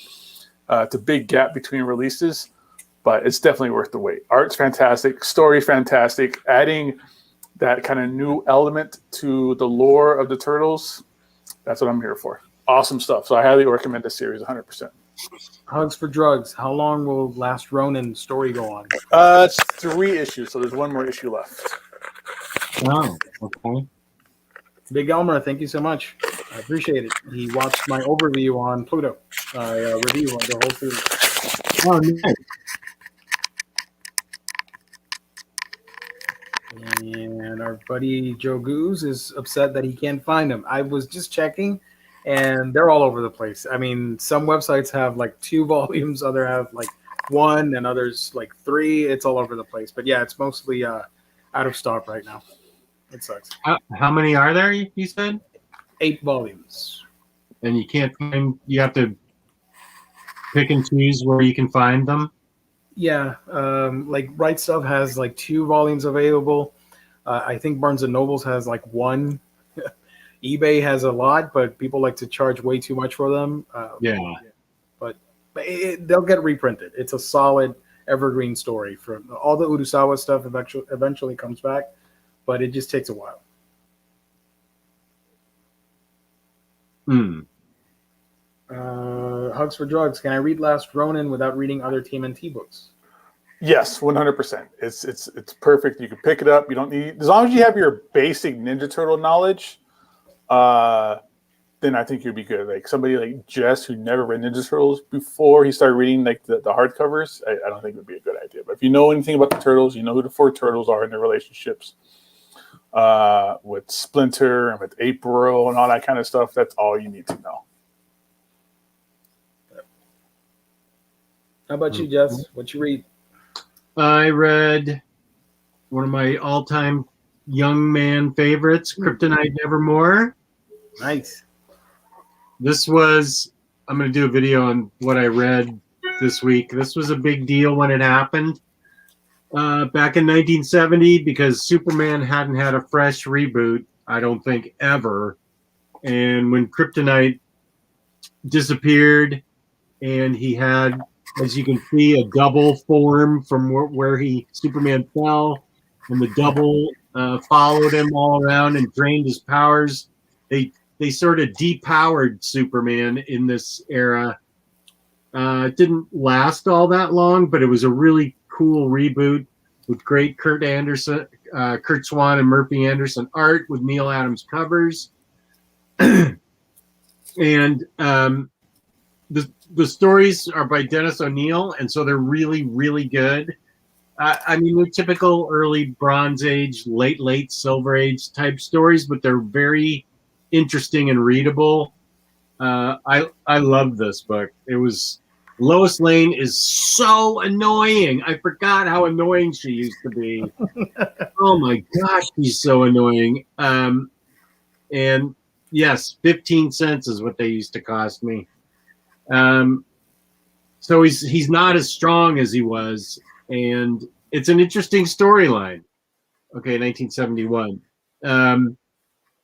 It's a big gap between releases, but it's definitely worth the wait. Art's fantastic. Story fantastic. Adding that kind of new element to the lore of the Turtles, that's what I'm here for. Awesome stuff. So I highly recommend this series 100%. Hugs for Drugs. How long will Last Ronin story go on? It's 3 issues, so there's one more issue left. Oh, okay. Big Elmer, thank you so much. I appreciate it. He watched my overview on Pluto. Review on the whole series. Oh, nice. And our buddy Joe Goose is upset that he can't find them. I was just checking, and they're all over the place. I mean, some websites have 2 volumes, other have 1, and others 3. It's all over the place. But yeah, it's mostly out of stock right now. It sucks. How many are there, you said? 8 volumes. And you can't find, you have to pick and choose where you can find them? Yeah, Right Stuff has 2 volumes available. I think Barnes and Nobles has 1. eBay has a lot, but people like to charge way too much for them. Yeah. But they'll get reprinted. It's a solid evergreen story. For all the Urasawa stuff eventually comes back, but it just takes a while. Hugs for Drugs. Can I read Last Ronin without reading other TMNT books? Yes, 100%. It's perfect. You can pick it up. You don't need, as long as you have your basic Ninja Turtle knowledge, then I think you'd be good. Somebody like Jess, who never read Ninja Turtles before he started reading the hardcovers, I don't think it would be a good idea. But if you know anything about the Turtles, you know who the 4 Turtles are in their relationships with Splinter and with April and all that kind of stuff, that's all you need to know. How about you, Jess? What you read? I read one of my all-time young man favorites, Kryptonite Nevermore. Nice. This was, I'm going to do a video on what I read this week. This was a big deal when it happened back in 1970 because Superman hadn't had a fresh reboot, I don't think, ever. And when Kryptonite disappeared and he had, as you can see, a double form from where Superman fell, and the double followed him all around and drained his powers. They sort of depowered Superman in this era. It didn't last all that long, but it was a really cool reboot with great Kurt Swan and Murphy Anderson art with Neil Adams covers. And the stories are by Dennis O'Neil, and so they're really, really good. I mean, they're typical early Bronze Age, late Silver Age type stories, but they're very interesting and readable. I love this book. It was Lois Lane is so annoying. I forgot how annoying she used to be. Oh my gosh, she's so annoying. And yes, 15 cents is what they used to cost me. So he's not as strong as he was, and it's an interesting storyline. Okay, 1971.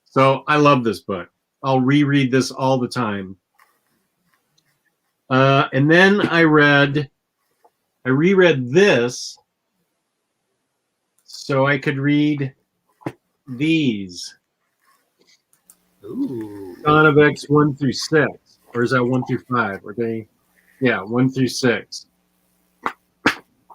So I love this book. I'll reread this all the time. And then I reread this so I could read these. Ooh. Dawn of X 1 through 6. Or is that 1 through 5? Are they? Yeah, 1 through 6.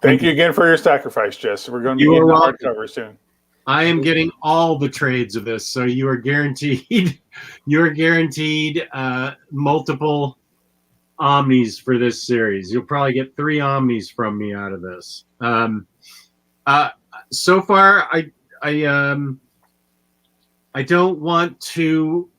Thank you again for your sacrifice, Jess. We're going to be in the hardcover soon. I am getting all the trades of this, so you are guaranteed. You're guaranteed multiple Omnis for this series. You'll probably get 3 Omnis from me out of this. So far, I don't want to.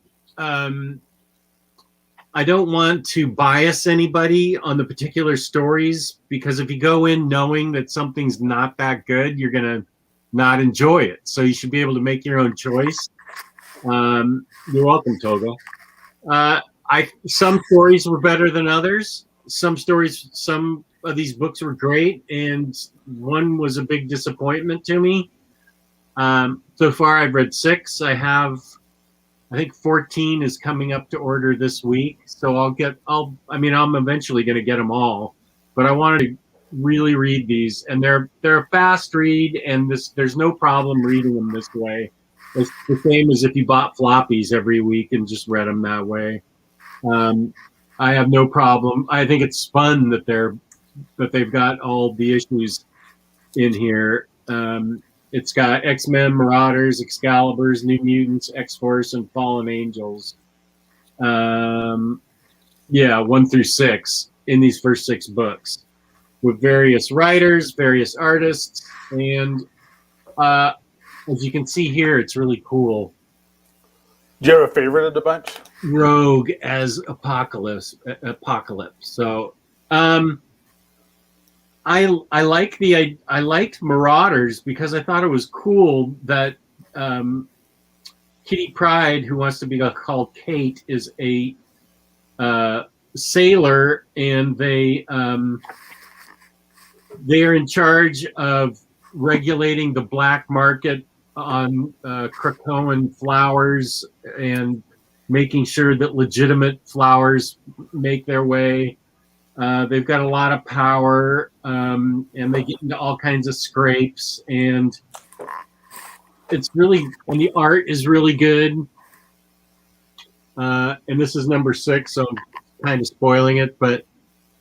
I don't want to bias anybody on the particular stories, because if you go in knowing that something's not that good, you're gonna not enjoy it. So you should be able to make your own choice. You're welcome, Toga. Some stories were better than others. Some of these books were great, and one was a big disappointment to me. So far, I've read 6. I think 14 is coming up to order this week. So I'm eventually going to get them all, but I wanted to really read these, and they're a fast read, and there's no problem reading them this way. It's the same as if you bought floppies every week and just read them that way. I have no problem. I think it's fun that they've got all the issues in here. It's got X-Men, Marauders, Excaliburs, New Mutants, X-Force, and Fallen Angels. 1 through 6 in these first 6 books, with various writers, various artists, and as you can see here, it's really cool. Do you have a favorite of the bunch? Rogue as Apocalypse. So, I liked Marauders because I thought it was cool that Kitty Pryde, who wants to be called Kate, is a sailor, and they are in charge of regulating the black market on Krakoan flowers and making sure that legitimate flowers make their way. They've got a lot of power, and they get into all kinds of scrapes, and the art is really good. And this is number 6, so I'm kind of spoiling it, but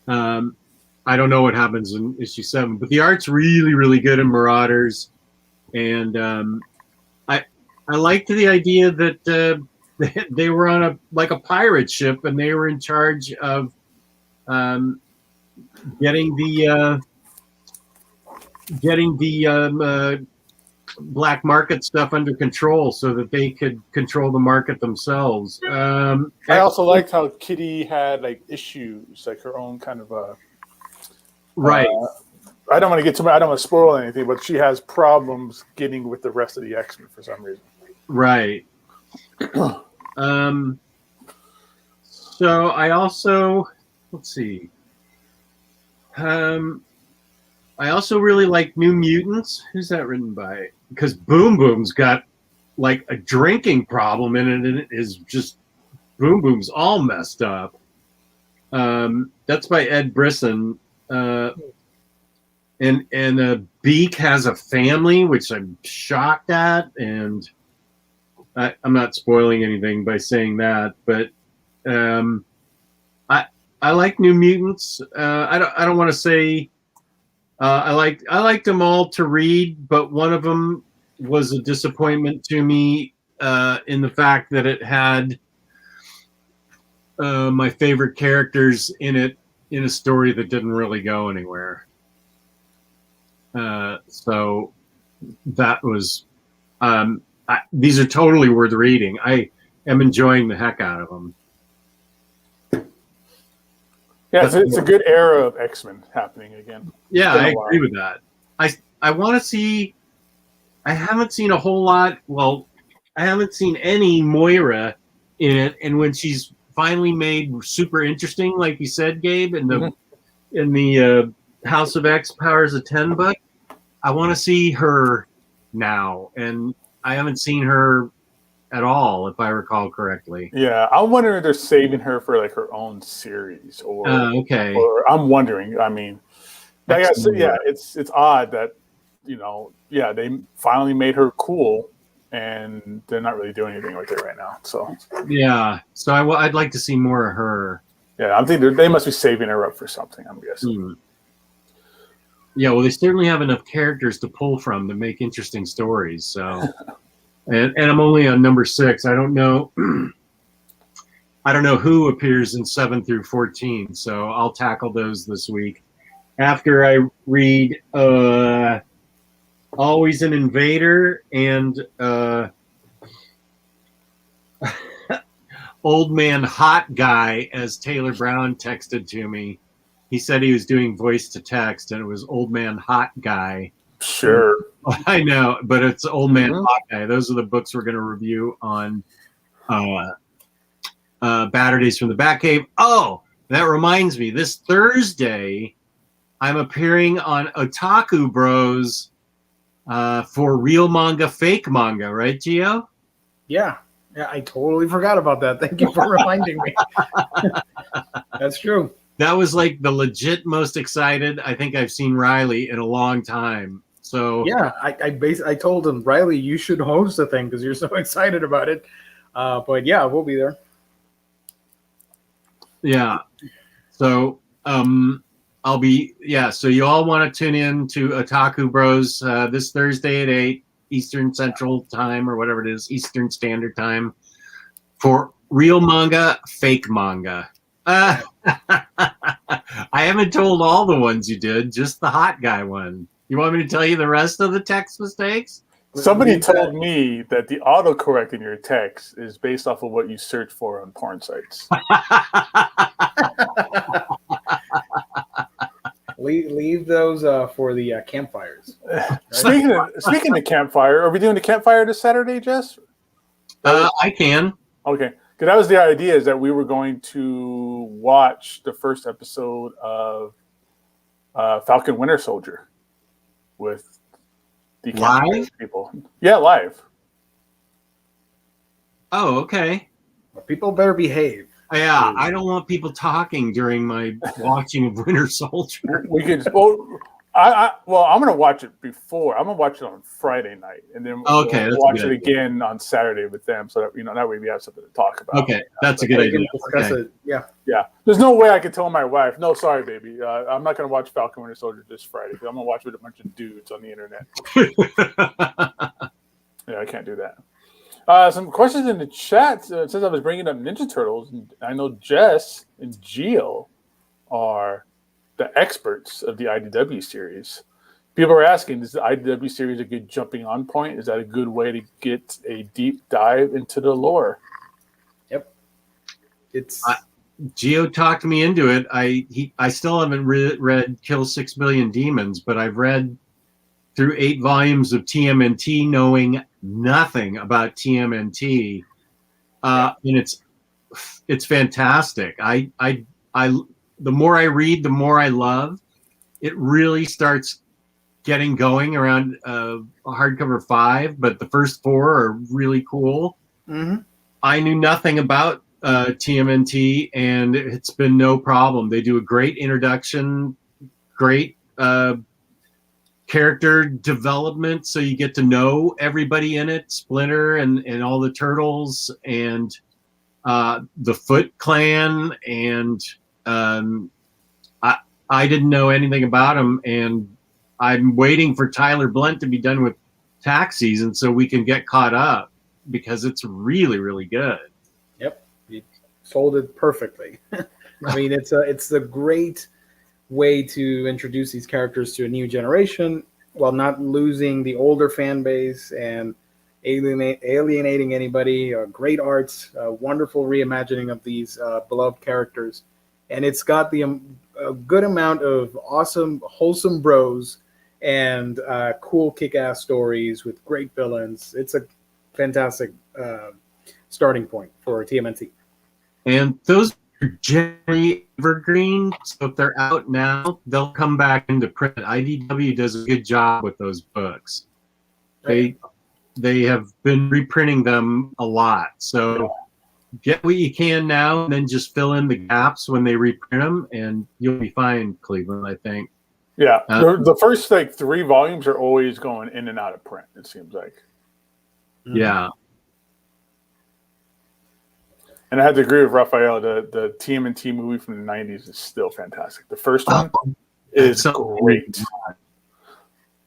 I don't know what happens in issue 7. But the art's really, really good in Marauders, and I liked the idea that they were on a pirate ship, and they were in charge of getting the black market stuff under control so that they could control the market themselves. I also liked how Kitty had issues, her own kind of right. I don't want to get too much. I don't want to spoil anything, but she has problems getting with the rest of the X-Men for some reason. Right. So I also let's see. I also really like New Mutants. Who's that written by? Because Boom Boom's got a drinking problem in it, and it is just Boom Boom's all messed up. That's by Ed Brisson. And Beak has a family, which I'm shocked at, and I'm not spoiling anything by saying that, but I like New Mutants. I don't want to say I liked them all to read, but one of them was a disappointment to me in the fact that it had my favorite characters in it in a story that didn't really go anywhere. So that was these are totally worth reading. I am enjoying the heck out of them. Yeah, it's a good era of X-Men happening again. Yeah, I agree with that. I want to see. I haven't seen a whole lot. Well, I haven't seen any Moira in it, and when she's finally made super interesting, like you said, Gabe, in the House of X Powers of 10 book, I want to see her now, and I haven't seen her at all, if I recall correctly. Yeah, I'm wondering if they're saving her for her own series, or okay. Or I'm wondering. I mean, it's odd that they finally made her cool, and they're not really doing anything with it right now. So yeah, so I'd like to see more of her. Yeah, I'm thinking they must be saving her up for something, I'm guessing. Yeah, well, they certainly have enough characters to pull from to make interesting stories. So. And I'm only on number 6. I don't know. I don't know who appears in 7 through 14. So I'll tackle those this week after I read Always an Invader and Old Man Hot Guy, as Taylor Brown texted to me. He said he was doing voice to text, and it was Old Man Hot Guy. Sure. I know, but it's Old Man Mhm. Hawkeye. Those are the books we're going to review on Batter Days from the Batcave. Oh, that reminds me. This Thursday, I'm appearing on Otaku Bros for Real Manga, Fake Manga. Right, Gio? Yeah, I totally forgot about that. Thank you for reminding me. That's true. That was like the legit most excited I think I've seen Riley in a long time. So Yeah, I told him, Riley, you should host the thing because you're so excited about it. But yeah, we'll be there. yeah. So I'll be so you all want to tune in to Otaku Bros this Thursday at 8 Eastern Central Time or whatever it is, Eastern Standard Time for Real Manga, Fake Manga. I haven't told all the ones you did, just the hot guy one. You want me to tell you the rest of the text mistakes? Somebody told me that the autocorrect in your text is based off of what you search for on porn sites. Leave those for the campfires. Right? Speaking of campfire, are we doing the campfire this Saturday, Jess? I can. Okay, because that was the idea, is that we were going to watch the first episode of Falcon Winter Soldier with the Live people. Yeah, live. Oh, okay. People better behave. Yeah, I don't want people talking during my watching of Winter Soldier. We could. I'm going to watch it before. I'm going to watch it on Friday night, and then we'll watch it again on Saturday with them, so that that way we have something to talk about. Okay, that's a good idea. Discuss it. Yeah. There's no way I could tell my wife, no, sorry, baby, I'm not going to watch Falcon Winter Soldier this Friday. I'm going to watch it with a bunch of dudes on the internet. Yeah, I can't do that. Some questions in the chat. Since I was bringing up Ninja Turtles, and I know Jess and Gio are the experts of the IDW series. People are asking, is the IDW series a good jumping on point? Is that a good way to get a deep dive into the lore? Yep. It's Gio talked me into it. I still haven't read Kill 6 Billion Demons, but I've read through 8 volumes of TMNT, knowing nothing about TMNT, and it's fantastic. The more I read, the more I love. It really starts getting going around hardcover 5, but the first 4 are really cool. Mm-hmm. I knew nothing about TMNT, and it's been no problem. They do a great introduction, great character development, so you get to know everybody in it, Splinter and all the turtles and the Foot Clan, and I didn't know anything about them, and I'm waiting for Tyler Blunt to be done with tax season so we can get caught up, because it's really, really good. Yep, you sold it perfectly. I mean, it's a great way to introduce these characters to a new generation while not losing the older fan base and alienating anybody. Great arts, wonderful reimagining of these beloved characters, and it's got a good amount of awesome, wholesome bros and cool kick-ass stories with great villains. It's a fantastic starting point for TMNT. And those are generally evergreen, so if they're out now, they'll come back into print. IDW does a good job with those books. They have been reprinting them a lot, so get what you can now, and then just fill in the gaps when they reprint them, and you'll be fine, Cleveland, I think. Yeah, the first 3 volumes are always going in and out of print, it seems like. Yeah. And I had to agree with Raphael. The TMNT movie from the 90s is still fantastic. The first one is great.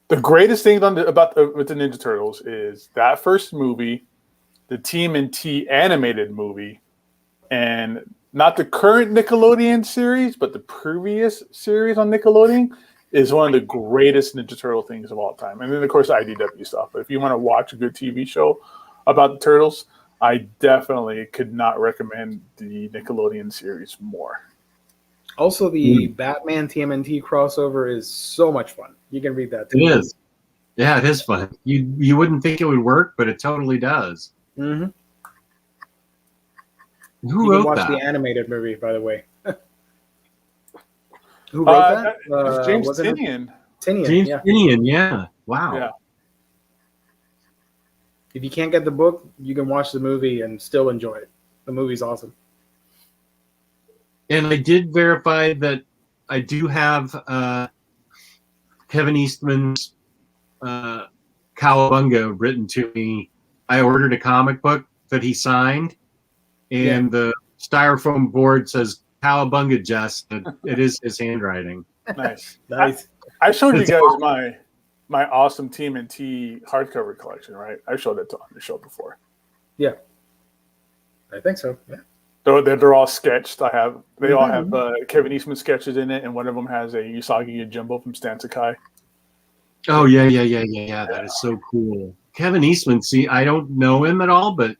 The greatest thing with the Ninja Turtles is that first movie, the TMNT animated movie, and not the current Nickelodeon series, but the previous series on Nickelodeon is one of the greatest Ninja Turtle things of all time. And then, of course, IDW stuff. But if you want to watch a good TV show about the Turtles, I definitely could not recommend the Nickelodeon series more. Also, the Batman TMNT crossover is so much fun. You can read that too. It is. Yeah, it is fun. You wouldn't think it would work, but it totally does. Mm-hmm. Who You can wrote watch that? the animated movie, by the way. Who wrote that? It's James Wasn't it Tinian. Tinian? James Yeah. Tinian, yeah. Wow. Yeah. If you can't get the book, you can watch the movie and still enjoy it. The movie's awesome. And I did verify that I do have Kevin Eastman's Cowabunga written to me. I ordered a comic book that he signed, and the styrofoam board says Cowabunga Just. It is his handwriting. Nice. Nice. I showed you guys my awesome TMNT hardcover collection, right? I showed it on the show before. Yeah. I think so. Yeah. They're all sketched. They all have Kevin Eastman sketches in it, and one of them has a Usagi Yojimbo from Stan Sakai. Oh yeah. That is so cool. Kevin Eastman. See, I don't know him at all, but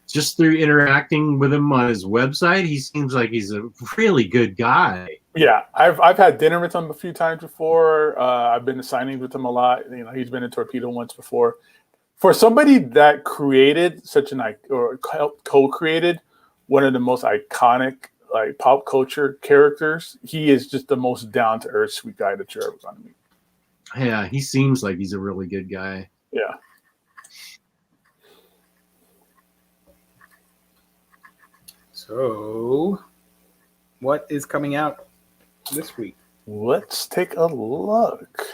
just through interacting with him on his website, he seems like he's a really good guy. Yeah, I've had dinner with him a few times before. I've been to signings with him a lot. You know, he's been in Torpedo once before. For somebody that created co-created one of the most iconic like pop culture characters, he is just the most down to earth, sweet guy that you're ever going to meet. Yeah, he seems like he's a really good guy. Yeah. So, what is coming out this week? Let's take a look.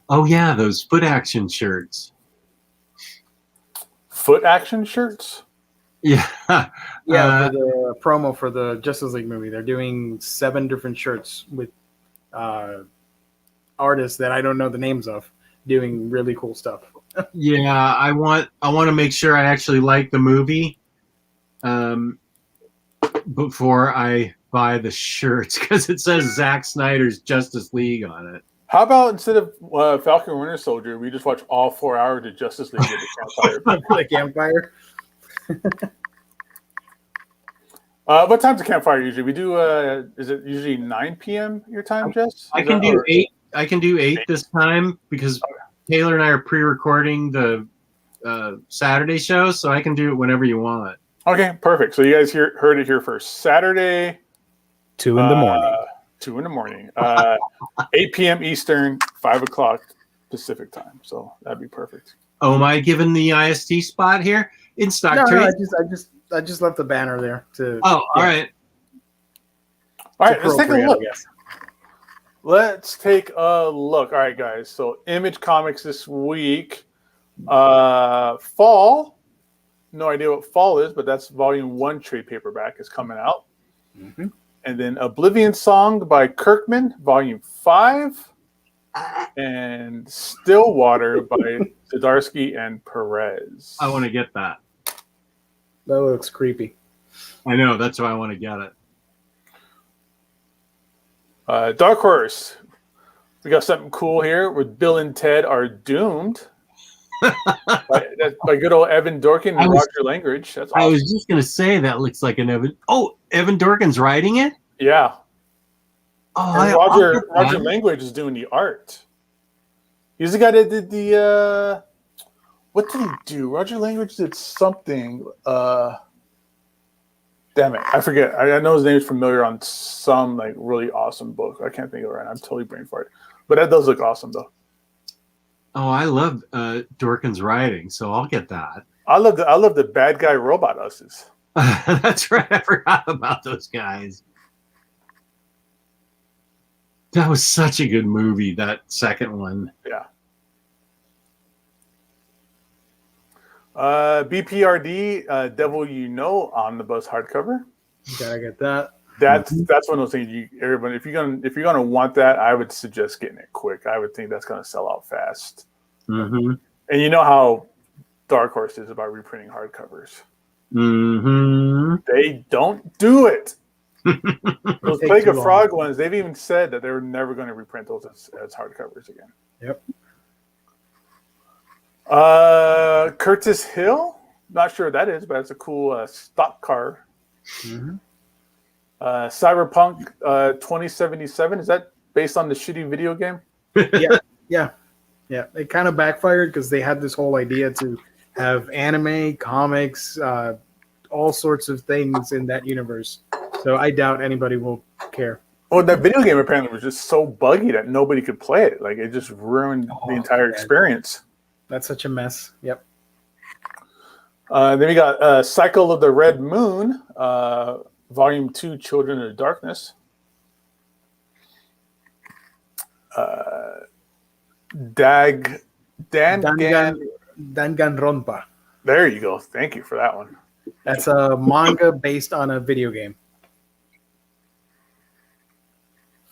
Oh yeah, those foot action shirts. Foot action shirts? Yeah. Yeah, for the promo for the Justice League movie, they're doing 7 different shirts with artists that I don't know the names of, doing really cool stuff. Yeah, I want to make sure I actually like the movie before I buy the shirts, because it says Zack Snyder's Justice League on it. How about instead of Falcon and Winter Soldier, we just watch all 4 hours of Justice League with the campfire? The campfire. What time's the campfire usually? We do. Is it usually 9 p.m. your time, Jess? I can do 8. I can do 8 this time because Taylor and I are pre-recording the Saturday show, so I can do it whenever you want. Okay, perfect. So you guys heard it here first. Saturday, 2 in the morning. 2 in the morning. 8 p.m. Eastern, 5 o'clock Pacific time. So that'd be perfect. Oh, am I giving the IST spot here in stock No, trade? I just left the banner there to. Oh, all right. All right, let's take a look. I guess. Let's take a look. All right, guys. So Image Comics this week. Fall. No idea what Fall is, but that's Volume 1 trade paperback is coming out. Mm-hmm. And then Oblivion Song by Kirkman, Volume 5. And Stillwater by Zdarsky and Perez. I want to get that. That looks creepy. I know. That's why I want to get it. Dark Horse. We got something cool here with Bill and Ted Are Doomed. by good old Evan Dorkin and Roger Langridge. That's awesome. I was just going to say that looks like an Evan. Oh, Evan Dorkin's writing it? Yeah. Oh, and Roger Langridge is doing the art. He's the guy that did the what did he do? Roger Langridge did something. Damn it, I forget. I know his name is familiar on some like really awesome book. I can't think of it right now. I'm totally brain farted. But that does look awesome though. Oh, I love Dorkin's writing, so I'll get that. I love the bad guy robot usses. That's right. I forgot about those guys. That was such a good movie, that second one. Yeah. BPRD, Devil You Know Omnibus hardcover. You gotta get that. That's one of those things everybody if you're gonna want that, I would suggest getting it quick. I would think that's gonna sell out fast. Mm-hmm. And you know how Dark Horse is about reprinting hardcovers. Mm-hmm. They don't do it. Those Plague of Frog long. ones, they've even said that they're never going to reprint those as hardcovers again. Yep. Curtis Hill, not sure what that is, but it's a cool stock car. Mm-hmm. Cyberpunk 2077. Is that based on the shitty video game? Yeah. It kind of backfired because they had this whole idea to have anime, comics, all sorts of things in that universe. So I doubt anybody will care. Well, that video game apparently was just so buggy that nobody could play it. Like, it just ruined the entire experience. That's such a mess. Yep. Then we got Cycle of the Red Moon, Volume 2, Children of Darkness. Danganronpa. There you go. Thank you for that one. That's a manga based on a video game.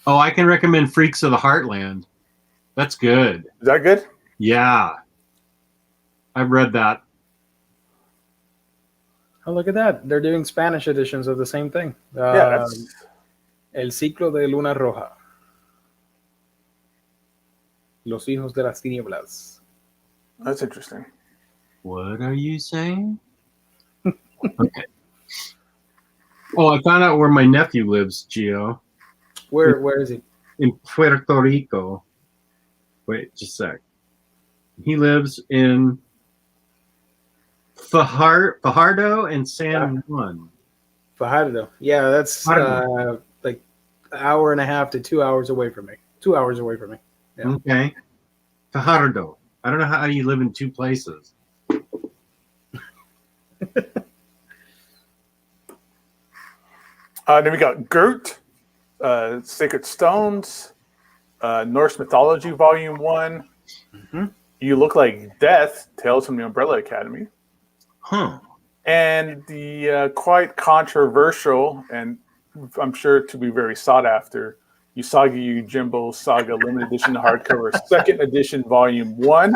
Oh, I can recommend Freaks of the Heartland. That's good. Is that good? Yeah. I've read that. Oh, look at that. They're doing Spanish editions of the same thing. Yeah, El ciclo de Luna Roja. Los hijos de las tinieblas. that's interesting. What are you saying? Okay. Oh, I found out where my nephew lives, Gio. Where is he? In Puerto Rico. Wait, just a sec. He lives in Fajardo and San Juan. Fajardo. Yeah, that's like an hour and a half to 2 hours away from me. 2 hours away from me. Yeah. Okay. Fajardo. I don't know how you live in two places. Then we got Gert, Sacred Stones, Norse Mythology Volume 1. Mm-hmm. You Look Like Death, Tales from the Umbrella Academy. Huh. And the quite controversial, and I'm sure to be very sought after, Usagi Yojimbo Saga Limited Edition Hardcover, Second Edition Volume 1,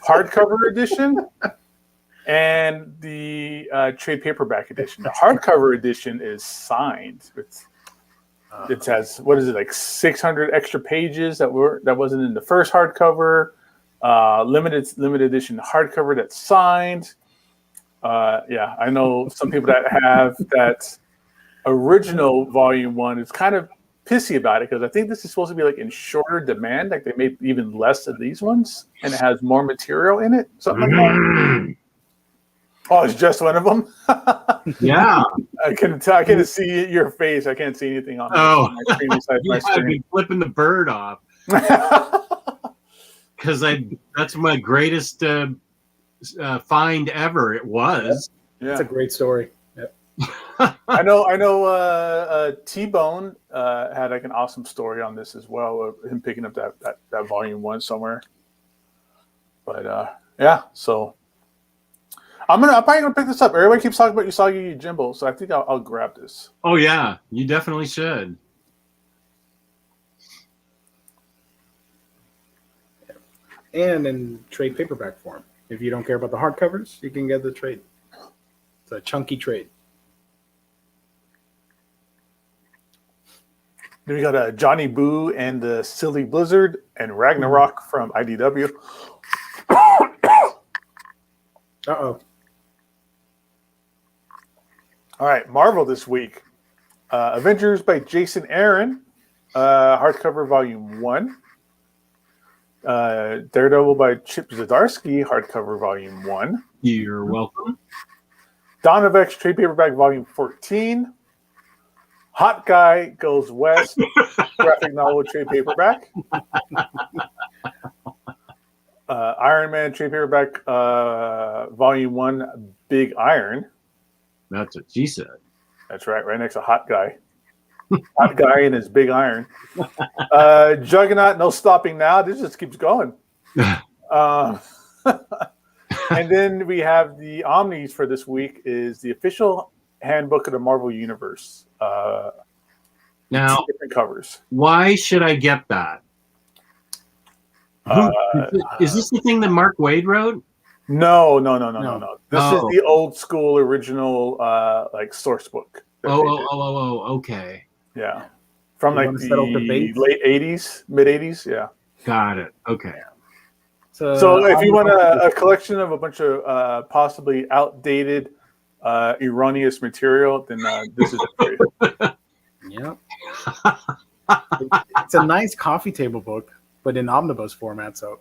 Hardcover Edition, and the trade paperback edition. The hardcover edition is signed. It has, what is it, like 600 extra pages that wasn't in the first hardcover. Limited edition hardcover that's signed. Yeah, I know some people that have that original volume 1 is kind of pissy about it because I think this is supposed to be like in shorter demand, like they made even less of these ones, and it has more material in it, something like that. Oh, it's just one of them. Yeah, I can see your face. I can't see anything on my screen besides my I'd be screen. flipping the bird off because that's my greatest find ever. It was. Yeah, It's a great story. Yep. I know. T-Bone had like an awesome story on this as well, of him picking up that volume 1 somewhere. But yeah, so I'm probably gonna pick this up. Everybody keeps talking about Usagi Yojimbo, so I think I'll grab this. Oh yeah, you definitely should. And in trade paperback form. If you don't care about the hardcovers, you can get the trade. It's a chunky trade. Then we got Johnny Boo and the Silly Blizzard and Ragnarok from IDW. Uh-oh. All right, Marvel this week. Avengers by Jason Aaron, hardcover volume 1. Daredevil by Chip Zdarsky, hardcover volume 1. You're welcome. Dawn of X trade paperback volume 14. Hot Guy Goes West, graphic novel trade paperback. Iron Man trade paperback volume 1, Big Iron. That's what she said. That's right next to Hot Guy. Hot Guy and his Big Iron. Juggernaut, No Stopping Now. This just keeps going. And then we have the Omnis for this week is the official handbook of the Marvel Universe. Now, 2 different covers. why should I get that? Is this the thing that Mark Waid wrote? No. This is Oh. the old school original like source book. that they did. Okay. Yeah. From You like wanna settle the debates? late 80s, mid 80s. Yeah. Got it. Okay. So if you want a collection of a bunch of possibly outdated, erroneous material, then this is it for you. Yep. It's a nice coffee table book, but in omnibus format. So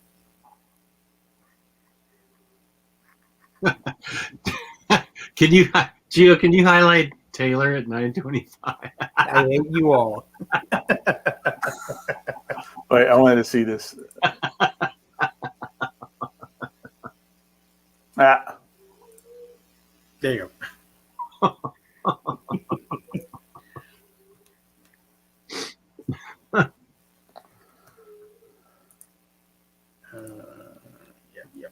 Can you, Gio? Can you highlight Taylor at 925? I hate you all. Wait, I wanted to see this. There you go.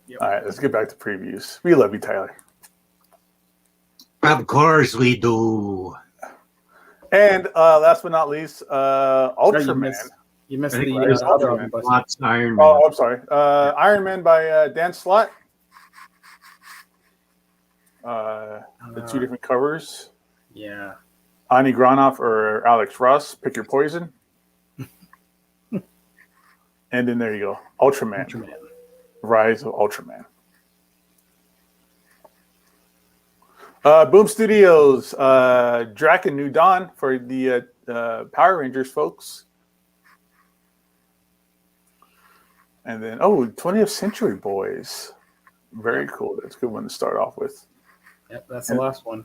Yep. All right, let's get back to previews. We love you, Tyler. Of course we do. And last but not least, Ultraman. You missed I think the there's other Ultraman. omnibus. Lots of Iron Man. Oh, I'm sorry. Iron Man by Dan Slott. The two different covers. Yeah. Ani Granoff or Alex Ross. Pick your poison. And then there you go. Ultraman. Rise of Ultraman. Boom Studios. Draken New Dawn for the Power Rangers folks. And then, 20th Century Boys. Very cool. That's a good one to start off with. Yep, that's the last one.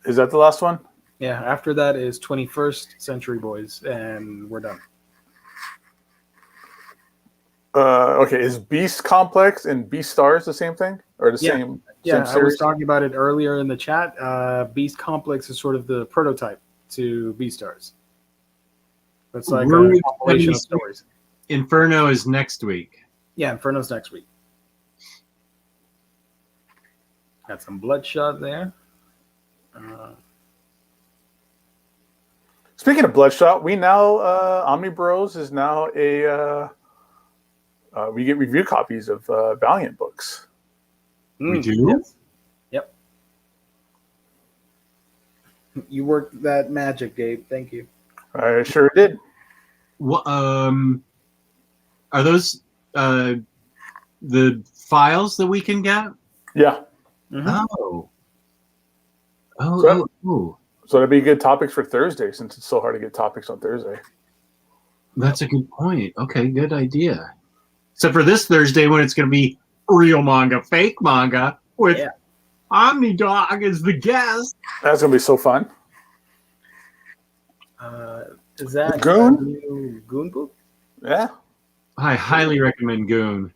Is that the last one? Yeah, after that is 21st Century Boys, and we're done. Okay, is Beast Complex and Beast Stars the same thing? Or the same Yeah, same I series? was talking about it earlier in the chat. Beast Complex is sort of the prototype to Beastars. That's like a compilation of stories. Inferno is next week. Yeah, Inferno's next week. Got some Bloodshot there. Speaking of Bloodshot, we now Omnibros is now a we get review copies of Valiant books. We do? Yes. Yep. You worked that magic, Gabe. Thank you. I sure did. Well, are those the files that we can get? Yeah. Mhm. Oh. So that'd be good topics for Thursday since it's so hard to get topics on Thursday. That's a good point. Okay, good idea. Except for this Thursday when it's going to be real manga, fake manga with Omnidog as the guest. That's gonna be so fun. Is that Goon? a new Goon book? Yeah. I highly recommend Goon.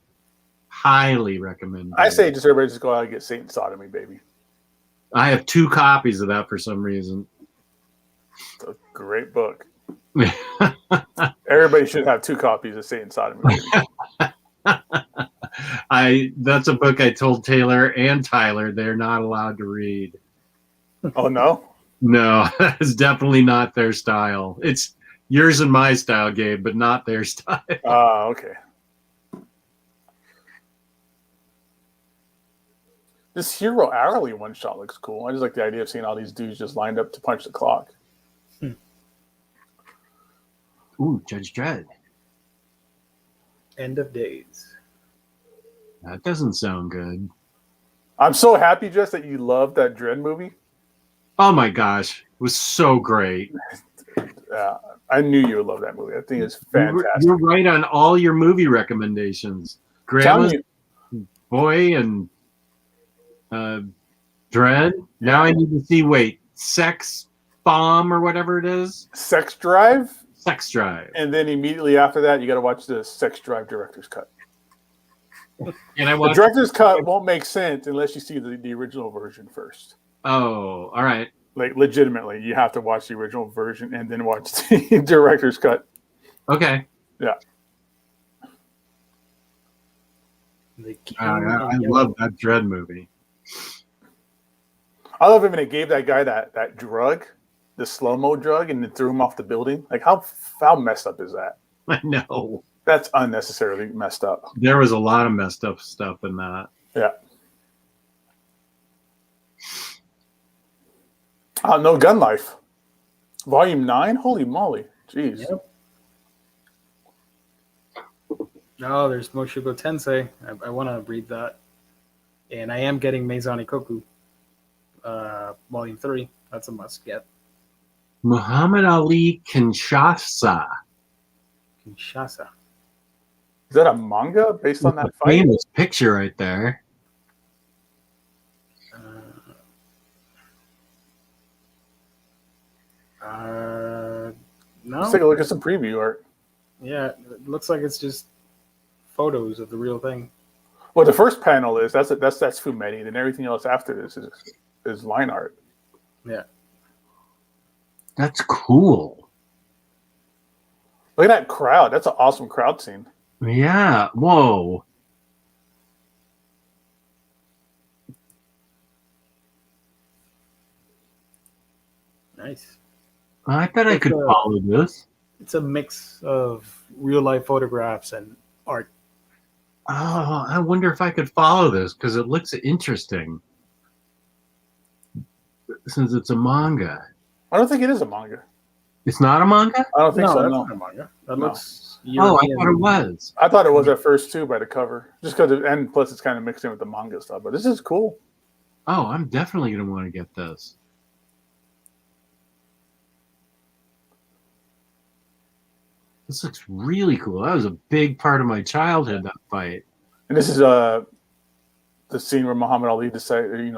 Highly recommend Goon. I say just everybody just go out and get Satan Sodomy, baby. I have 2 copies of that for some reason. It's a great book. Everybody should have 2 copies of Satan Sodomy, baby. That's a book I told Taylor and Tyler they're not allowed to read. Oh no? No, that's definitely not their style. It's yours and my style, Gabe, but not their style. Okay. This Hero Hourly one shot looks cool. I just like the idea of seeing all these dudes just lined up to punch the clock. Ooh, Judge Dredd. End of Days. That doesn't sound good. I'm so happy, Jess, that you love that Dredd movie. Oh my gosh, it was so great. I knew you would love that movie. I think it's fantastic. You're right on all your movie recommendations. Grandma's Boy and Dredd. Now I need to see, Sex Bomb or whatever it is. Sex Drive. Sex Drive. And then immediately after that, you got to watch the Sex Drive director's cut. And I The watched director's cut won't make sense unless you see the original version first. Oh, all right. Like, legitimately, you have to watch the original version and then watch the director's cut. Okay. Yeah. I love that Dredd movie. I love it when they gave that guy that drug, the slow-mo drug, and then threw him off the building. Like, how messed up is that? I know. That's unnecessarily messed up. There was a lot of messed up stuff in that. Yeah. No Gun Life. Volume 9? Holy moly. Jeez. Yep. No, there's Moshogo Tensei. I want to read that. And I am getting Meizani Koku, Volume 3. That's a must get. Muhammad Ali Kinshasa. Kinshasa. Is that a manga based on that That's a fight? famous picture right there. No. Let's take a look at some preview art. Yeah, it looks like it's just photos of the real thing. Well, the first panel is that's Fumetti, and everything else after this is line art. Yeah. That's cool. Look at that crowd. That's an awesome crowd scene. Yeah. Whoa. Nice. I bet I could follow this. It's a mix of real life photographs and art. Oh, I wonder if I could follow this because it looks interesting. Since it's a manga. I don't think it is a manga. It's not a manga? I don't think so. That's No, not a manga. That looks Oh, I European. thought it was. I thought it was at first too by the cover, just because, and plus it's kind of mixed in with the manga stuff. But this is cool. Oh, I'm definitely going to want to get this. This looks really cool. That was a big part of my childhood, that fight. And this is the scene where Muhammad Ali decided,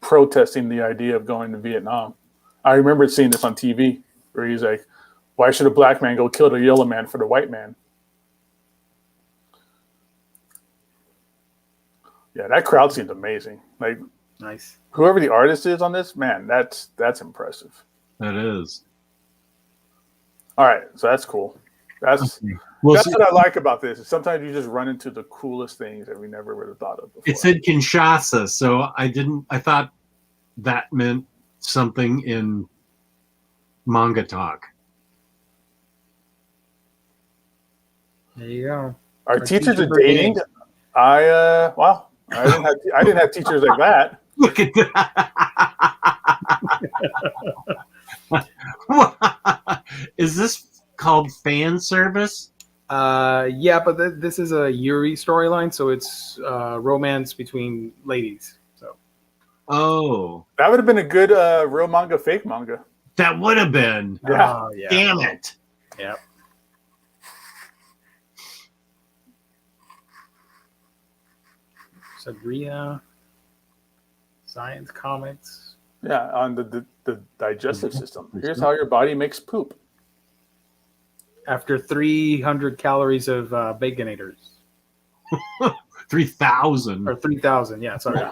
protesting the idea of going to Vietnam. I remember seeing this on TV where he's like, "Why should a black man go kill the yellow man for the white man?" Yeah, that crowd seems amazing. Like, Nice. whoever the artist is on this, man, that's impressive. That is. All right, so that's cool. That's what I like about this. Is sometimes you just run into the coolest things that we never would have thought of before. It said Kinshasa, so I thought that meant something in manga talk. There you go. Our teachers are dating. I didn't have teachers like that. Look at that. Is this called fan service? Yeah, but this is a Yuri storyline, so it's romance between ladies. So. Oh. That would have been a good real manga, fake manga. That would have been. Yeah. Yeah. Damn it. Yeah. Sabria. Science comics. Yeah, on the digestive system. Here's how your body makes poop. After 300 calories of Baconators. 3,000. Or 3,000, yeah, sorry.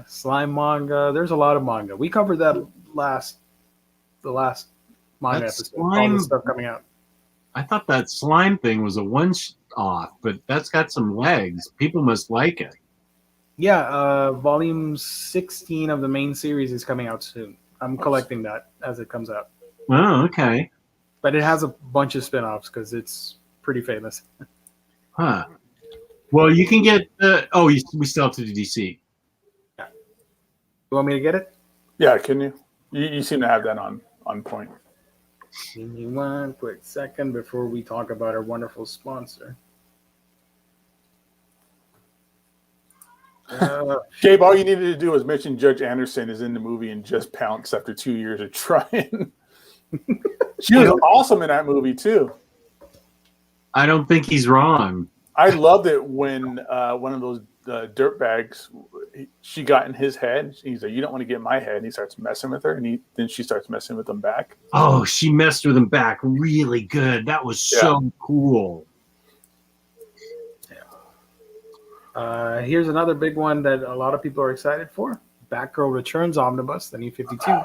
Slime manga. There's a lot of manga. We covered that the last manga episode. All the stuff coming out. I thought that slime thing was a one-off, but that's got some legs. People must like it. Yeah, volume 16 of the main series is coming out soon. I'm collecting that as it comes out. Oh, okay. But it has a bunch of spin-offs because it's pretty famous. Huh. Well, you can get we still have to do DC. Yeah. You want me to get it? Yeah, can you? You seem to have that on point. Give me one quick second before we talk about our wonderful sponsor. Gabe, all you needed to do was mention Judge Anderson is in the movie and just pounced after 2 years of trying. She was awesome in that movie too. I don't think he's wrong. I loved it when one of those dirt bags, she got in his head. He's like, "You don't want to get in my head." And he starts messing with her, and then she starts messing with him back. Oh, she messed with him back really good. That was so cool. Here's another big one that a lot of people are excited for. Batgirl Returns Omnibus, the new 52.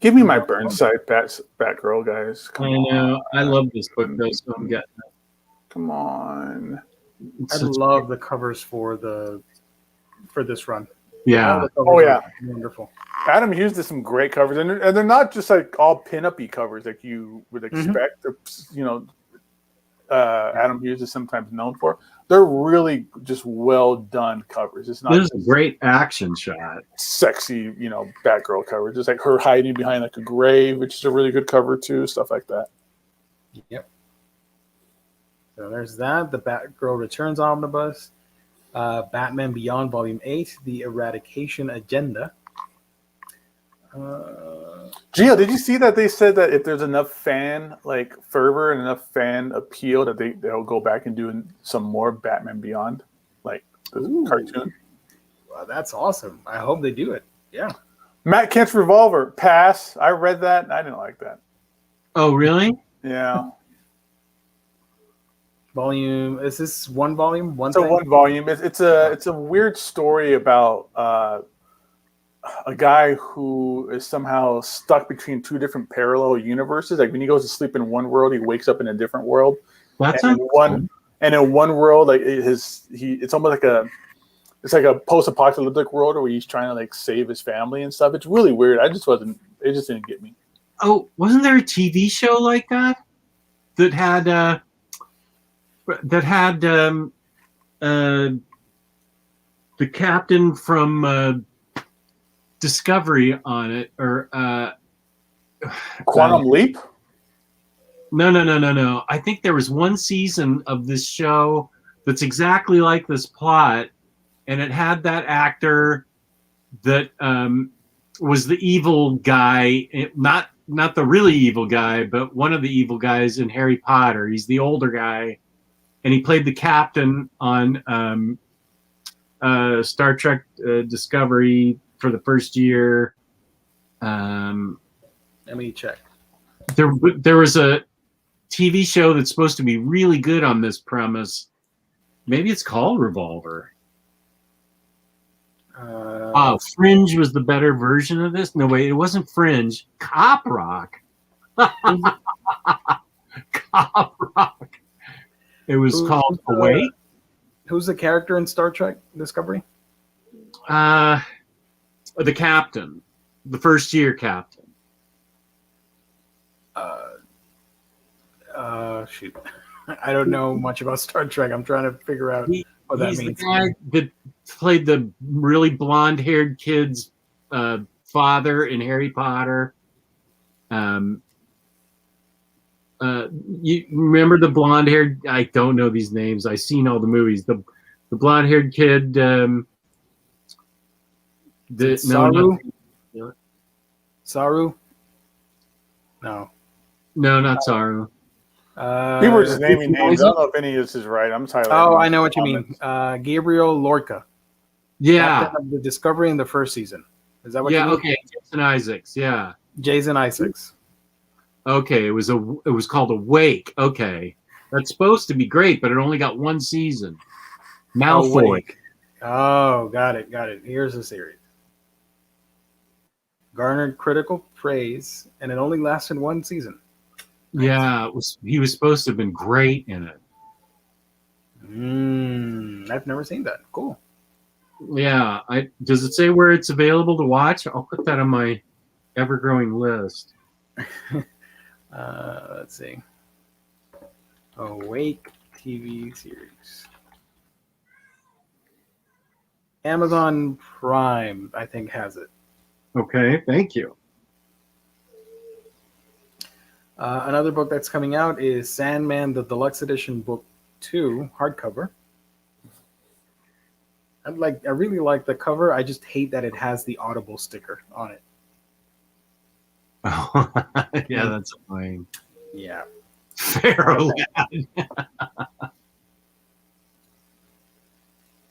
Give me my Burnside Batgirl, guys. I know. I love this book, though, so I'm getting it. Come on. I love the covers for this run. Yeah. Oh, yeah. Wonderful. Adam Hughes did some great covers, and they're not just like all pin-up-y covers like you would expect. Adam Hughes is sometimes known for. They're really just well done covers. It's not. This is a great action shot. Sexy, Batgirl covers. Just like her hiding behind like a grave, which is a really good cover too. Stuff like that. Yep. So there's that. The Batgirl Returns Omnibus. Batman Beyond Volume 8, The Eradication Agenda. Gio, did you see that they said that if there's enough fan fervor and enough fan appeal that they'll go back and do some more Batman Beyond, like the cartoon? Well, that's awesome. I hope they do it. Yeah. Matt Kent's Revolver, pass. I read that and I didn't like that. Oh, really? Yeah. Volume. Is this one volume? One volume. It's a weird story about a guy who is somehow stuck between two different parallel universes. Like when he goes to sleep in one world, he wakes up in a different world. That's in one world, like it's almost like a post-apocalyptic world where he's trying to like save his family and stuff. It's really weird. It just didn't get me. Oh, wasn't there a TV show like that had the captain from Discovery on it, or Quantum Leap? No. I think there was one season of this show that's exactly like this plot, and it had that actor that was the evil guy, not the really evil guy, but one of the evil guys in Harry Potter. He's the older guy, and he played the captain on Star Trek Discovery for the first year. Let me check. There was a TV show that's supposed to be really good on this premise. Maybe it's called Revolver. Fringe was the better version of this. No, wait, it wasn't Fringe. Cop Rock. Cop Rock. It was called Awake. Who's the character in Star Trek Discovery? The captain, the first year captain. Shoot, I don't know much about Star Trek. I'm trying to figure out what that means. He's the guy that played the really blonde-haired kid's father in Harry Potter. You remember the blonde-haired? I don't know these names. I've seen all the movies. The blonde-haired kid. Saru? Saru? No, not Saru. People are just naming names. I don't know if any of this is right. I'm tired. Oh, I know what you mean. Gabriel Lorca. Yeah. Captain of the Discovery in the first season. Is that what you mean? Yeah, okay. Jason Isaacs, yeah. Jason Isaacs. Okay, it was called Awake. Okay. That's supposed to be great, but it only got one season. Malfoy. Oh, got it. Here's the series. Garnered critical praise, and it only lasted one season. Yeah, he was supposed to have been great in it. I've never seen that. Cool. Yeah, does it say where it's available to watch? I'll put that on my ever-growing list. Let's see. Awake TV series. Amazon Prime, I think, has it. Okay, thank you. Another book that's coming out is Sandman, the Deluxe Edition Book 2, hardcover. I really like the cover. I just hate that it has the Audible sticker on it. Oh, yeah, that's annoying. Yeah. Pharaoh.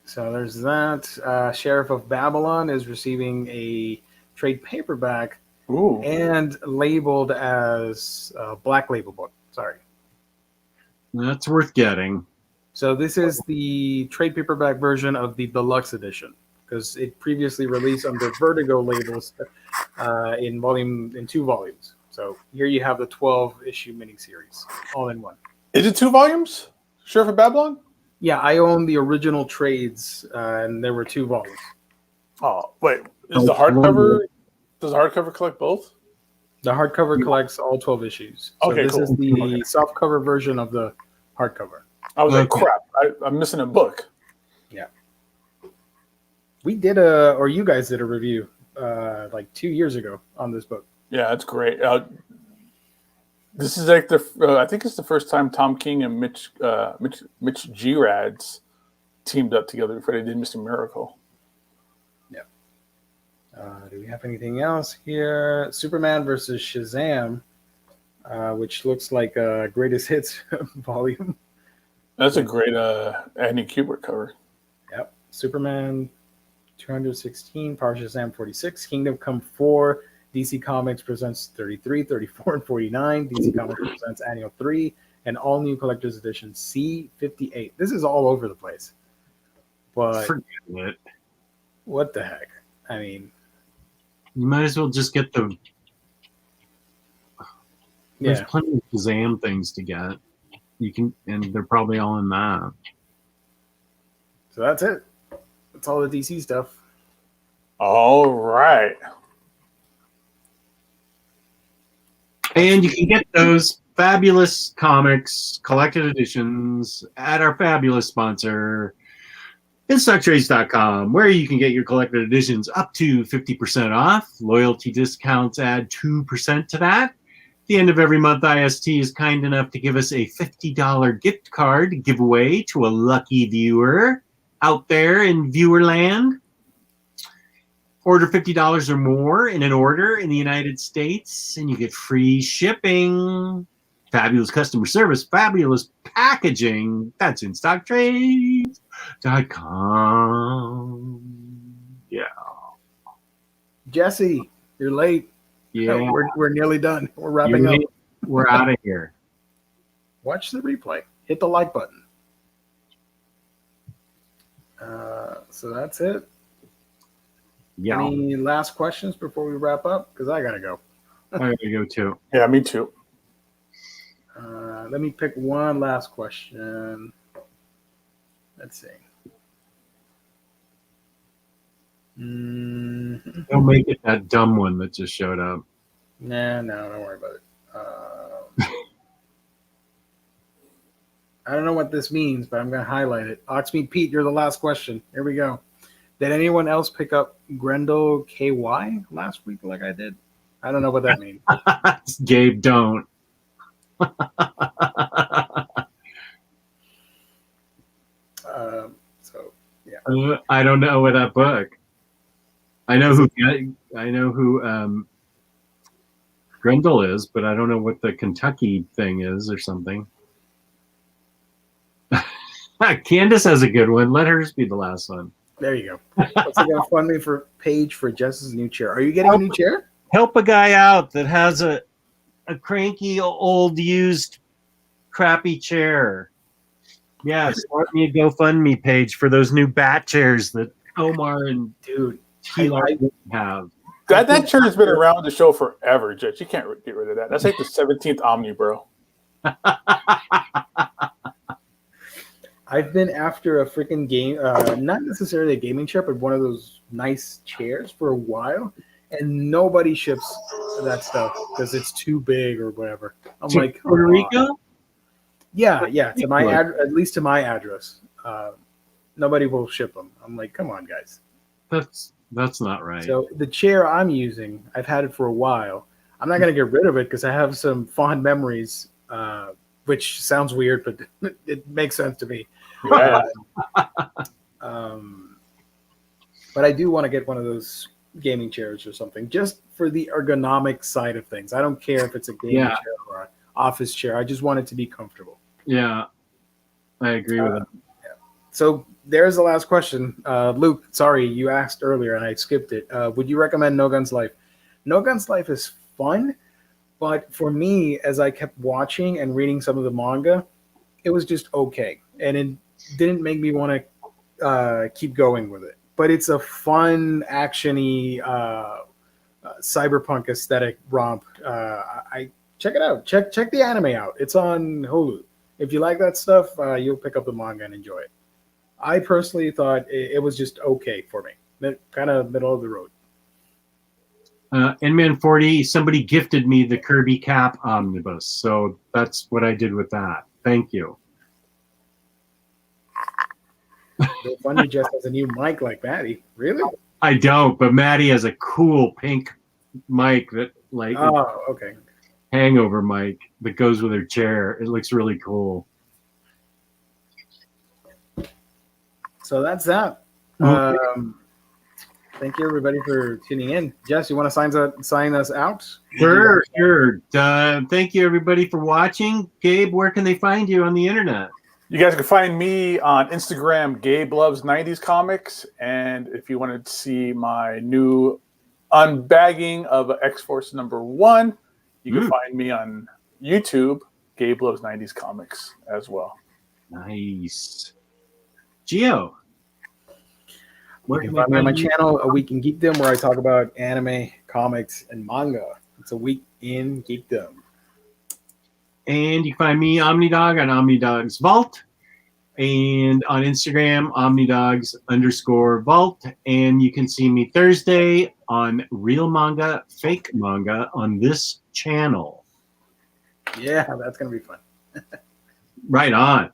So there's that. Sheriff of Babylon is receiving a trade paperback. Ooh. And labeled as a Black Label book. Sorry. That's worth getting. So this is the trade paperback version of the deluxe edition, because it previously released under Vertigo labels in 2 volumes. So here you have the 12-issue miniseries all in one. Is it 2 volumes? Sheriff of Babylon? Yeah, I own the original trades, and there were 2 volumes. Oh, wait. Is the hardcover? Does the hardcover collect both? The hardcover collects all 12 issues. So okay, this is the softcover version of the hardcover. I was like, crap, I'm missing a book. Yeah. We did or you guys did a review like 2 years ago on this book. Yeah, that's great. This is like I think it's the first time Tom King and Mitch Gerads teamed up together before they did Mr. Miracle. Yeah. Do we have anything else here? Superman versus Shazam, which looks like a greatest hits volume. That's a great Andy Kubert cover. Yep. Superman 216, Power Shazam 46, Kingdom Come 4, DC Comics presents 33, 34, and 49, DC Comics presents Annual 3, and all new collector's edition C58. This is all over the place. But Forget it. what the heck? I mean, You might as well just get the. There's yeah. plenty of Shazam things to get. You can, and they're probably all in that. So that's it. That's all the DC stuff. All right. And you can get those fabulous comics collected editions at our fabulous sponsor, InStockTrades.com, where you can get your collected editions up to 50% off. Loyalty discounts add 2% to that. At the end of every month, IST is kind enough to give us a $50 gift card to give away to a lucky viewer out there in viewerland. Order $50 or more in an order in the United States, and you get free shipping, fabulous customer service, fabulous packaging. That's InStockTrades.com. Yeah. Jesse, you're late. Yeah. We're nearly done. We're wrapping up. We're out of here. Watch the replay. Hit the like button. So that's it. Yeah. Any last questions before we wrap up? Because I got to go. I gotta go too. Yeah, me too. Let me pick one last question. Let's see. Don't make it that dumb one that just showed up. No, don't worry about it. I don't know what this means, but I'm going to highlight it. Oxmeat Pete, you're the last question. Here we go. Did anyone else pick up Grendel KY last week like I did? I don't know what that means. Gabe, don't. So, yeah. I don't know what that book. I know who Grendel is, but I don't know what the Kentucky thing is or something. Candace has a good one. Let hers be the last one. There you go. Looks like a fund me for page for Jess's new chair. Are you getting a new chair? Help a guy out that has a cranky, old, used, crappy chair. Yeah, start me a GoFundMe page for those new bat chairs that Omar and T-Lark have. That chair has been around the show forever, Judge. You can't get rid of that. That's like the 17th Omnibro. I've been after a freaking game, not necessarily a gaming chair, but one of those nice chairs for a while, and nobody ships that stuff because it's too big or whatever. I'm like, Puerto Rico? Yeah, to my at least to my address. Nobody will ship them. I'm like, come on, guys. That's not right. So the chair I'm using, I've had it for a while. I'm not going to get rid of it because I have some fond memories, which sounds weird, but it makes sense to me. Yeah. But I do want to get one of those gaming chairs or something, just for the ergonomic side of things. I don't care if it's a gaming chair or an office chair. I just want it to be comfortable. Yeah, I agree with that. Yeah. So there's the last question. Luke, sorry, you asked earlier and I skipped it. Would you recommend No Guns Life? No Guns Life is fun, but for me, as I kept watching and reading some of the manga, it was just okay. And it didn't make me want to keep going with it. But it's a fun, action-y, cyberpunk aesthetic romp. I check it out. Check the anime out. It's on Hulu. If you like that stuff, you'll pick up the manga and enjoy it. I personally thought it was just okay for me. Kind of middle of the road. Inman 40, somebody gifted me the Kirby Cap Omnibus. So that's what I did with that. Thank you. No funny just has a new mic like Maddie. Really? I don't, but Maddie has a cool pink mic that okay. Hangover mic that goes with her chair. It looks really cool. So that's that. Thank you, everybody, for tuning in. Jess, you want to sign us out? Sure. Thank you, everybody, for watching. Gabe, where can they find you on the internet? You guys can find me on Instagram, Gabe Loves 90s Comics. And if you want to see my new unbagging of X-Force #1, you can find me on YouTube, Gabe Loves 90s Comics as well. Nice. Gio. You can find me on my channel, A Week in Geekdom, where I talk about anime, comics, and manga. It's A Week in Geekdom. And you can find me, OmniDog, on OmniDog's Vault. And on Instagram, OmniDogs_Vault. And you can see me Thursday on Real Manga, Fake Manga on this channel. Yeah, that's going to be fun. Right on.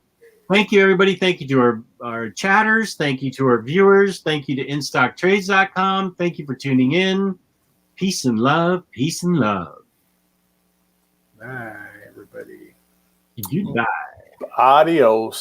Thank you, everybody. Thank you to our chatters. Thank you to our viewers. Thank you to InStockTrades.com. Thank you for tuning in. Peace and love. Peace and love. Bye, everybody. Goodbye. Adios.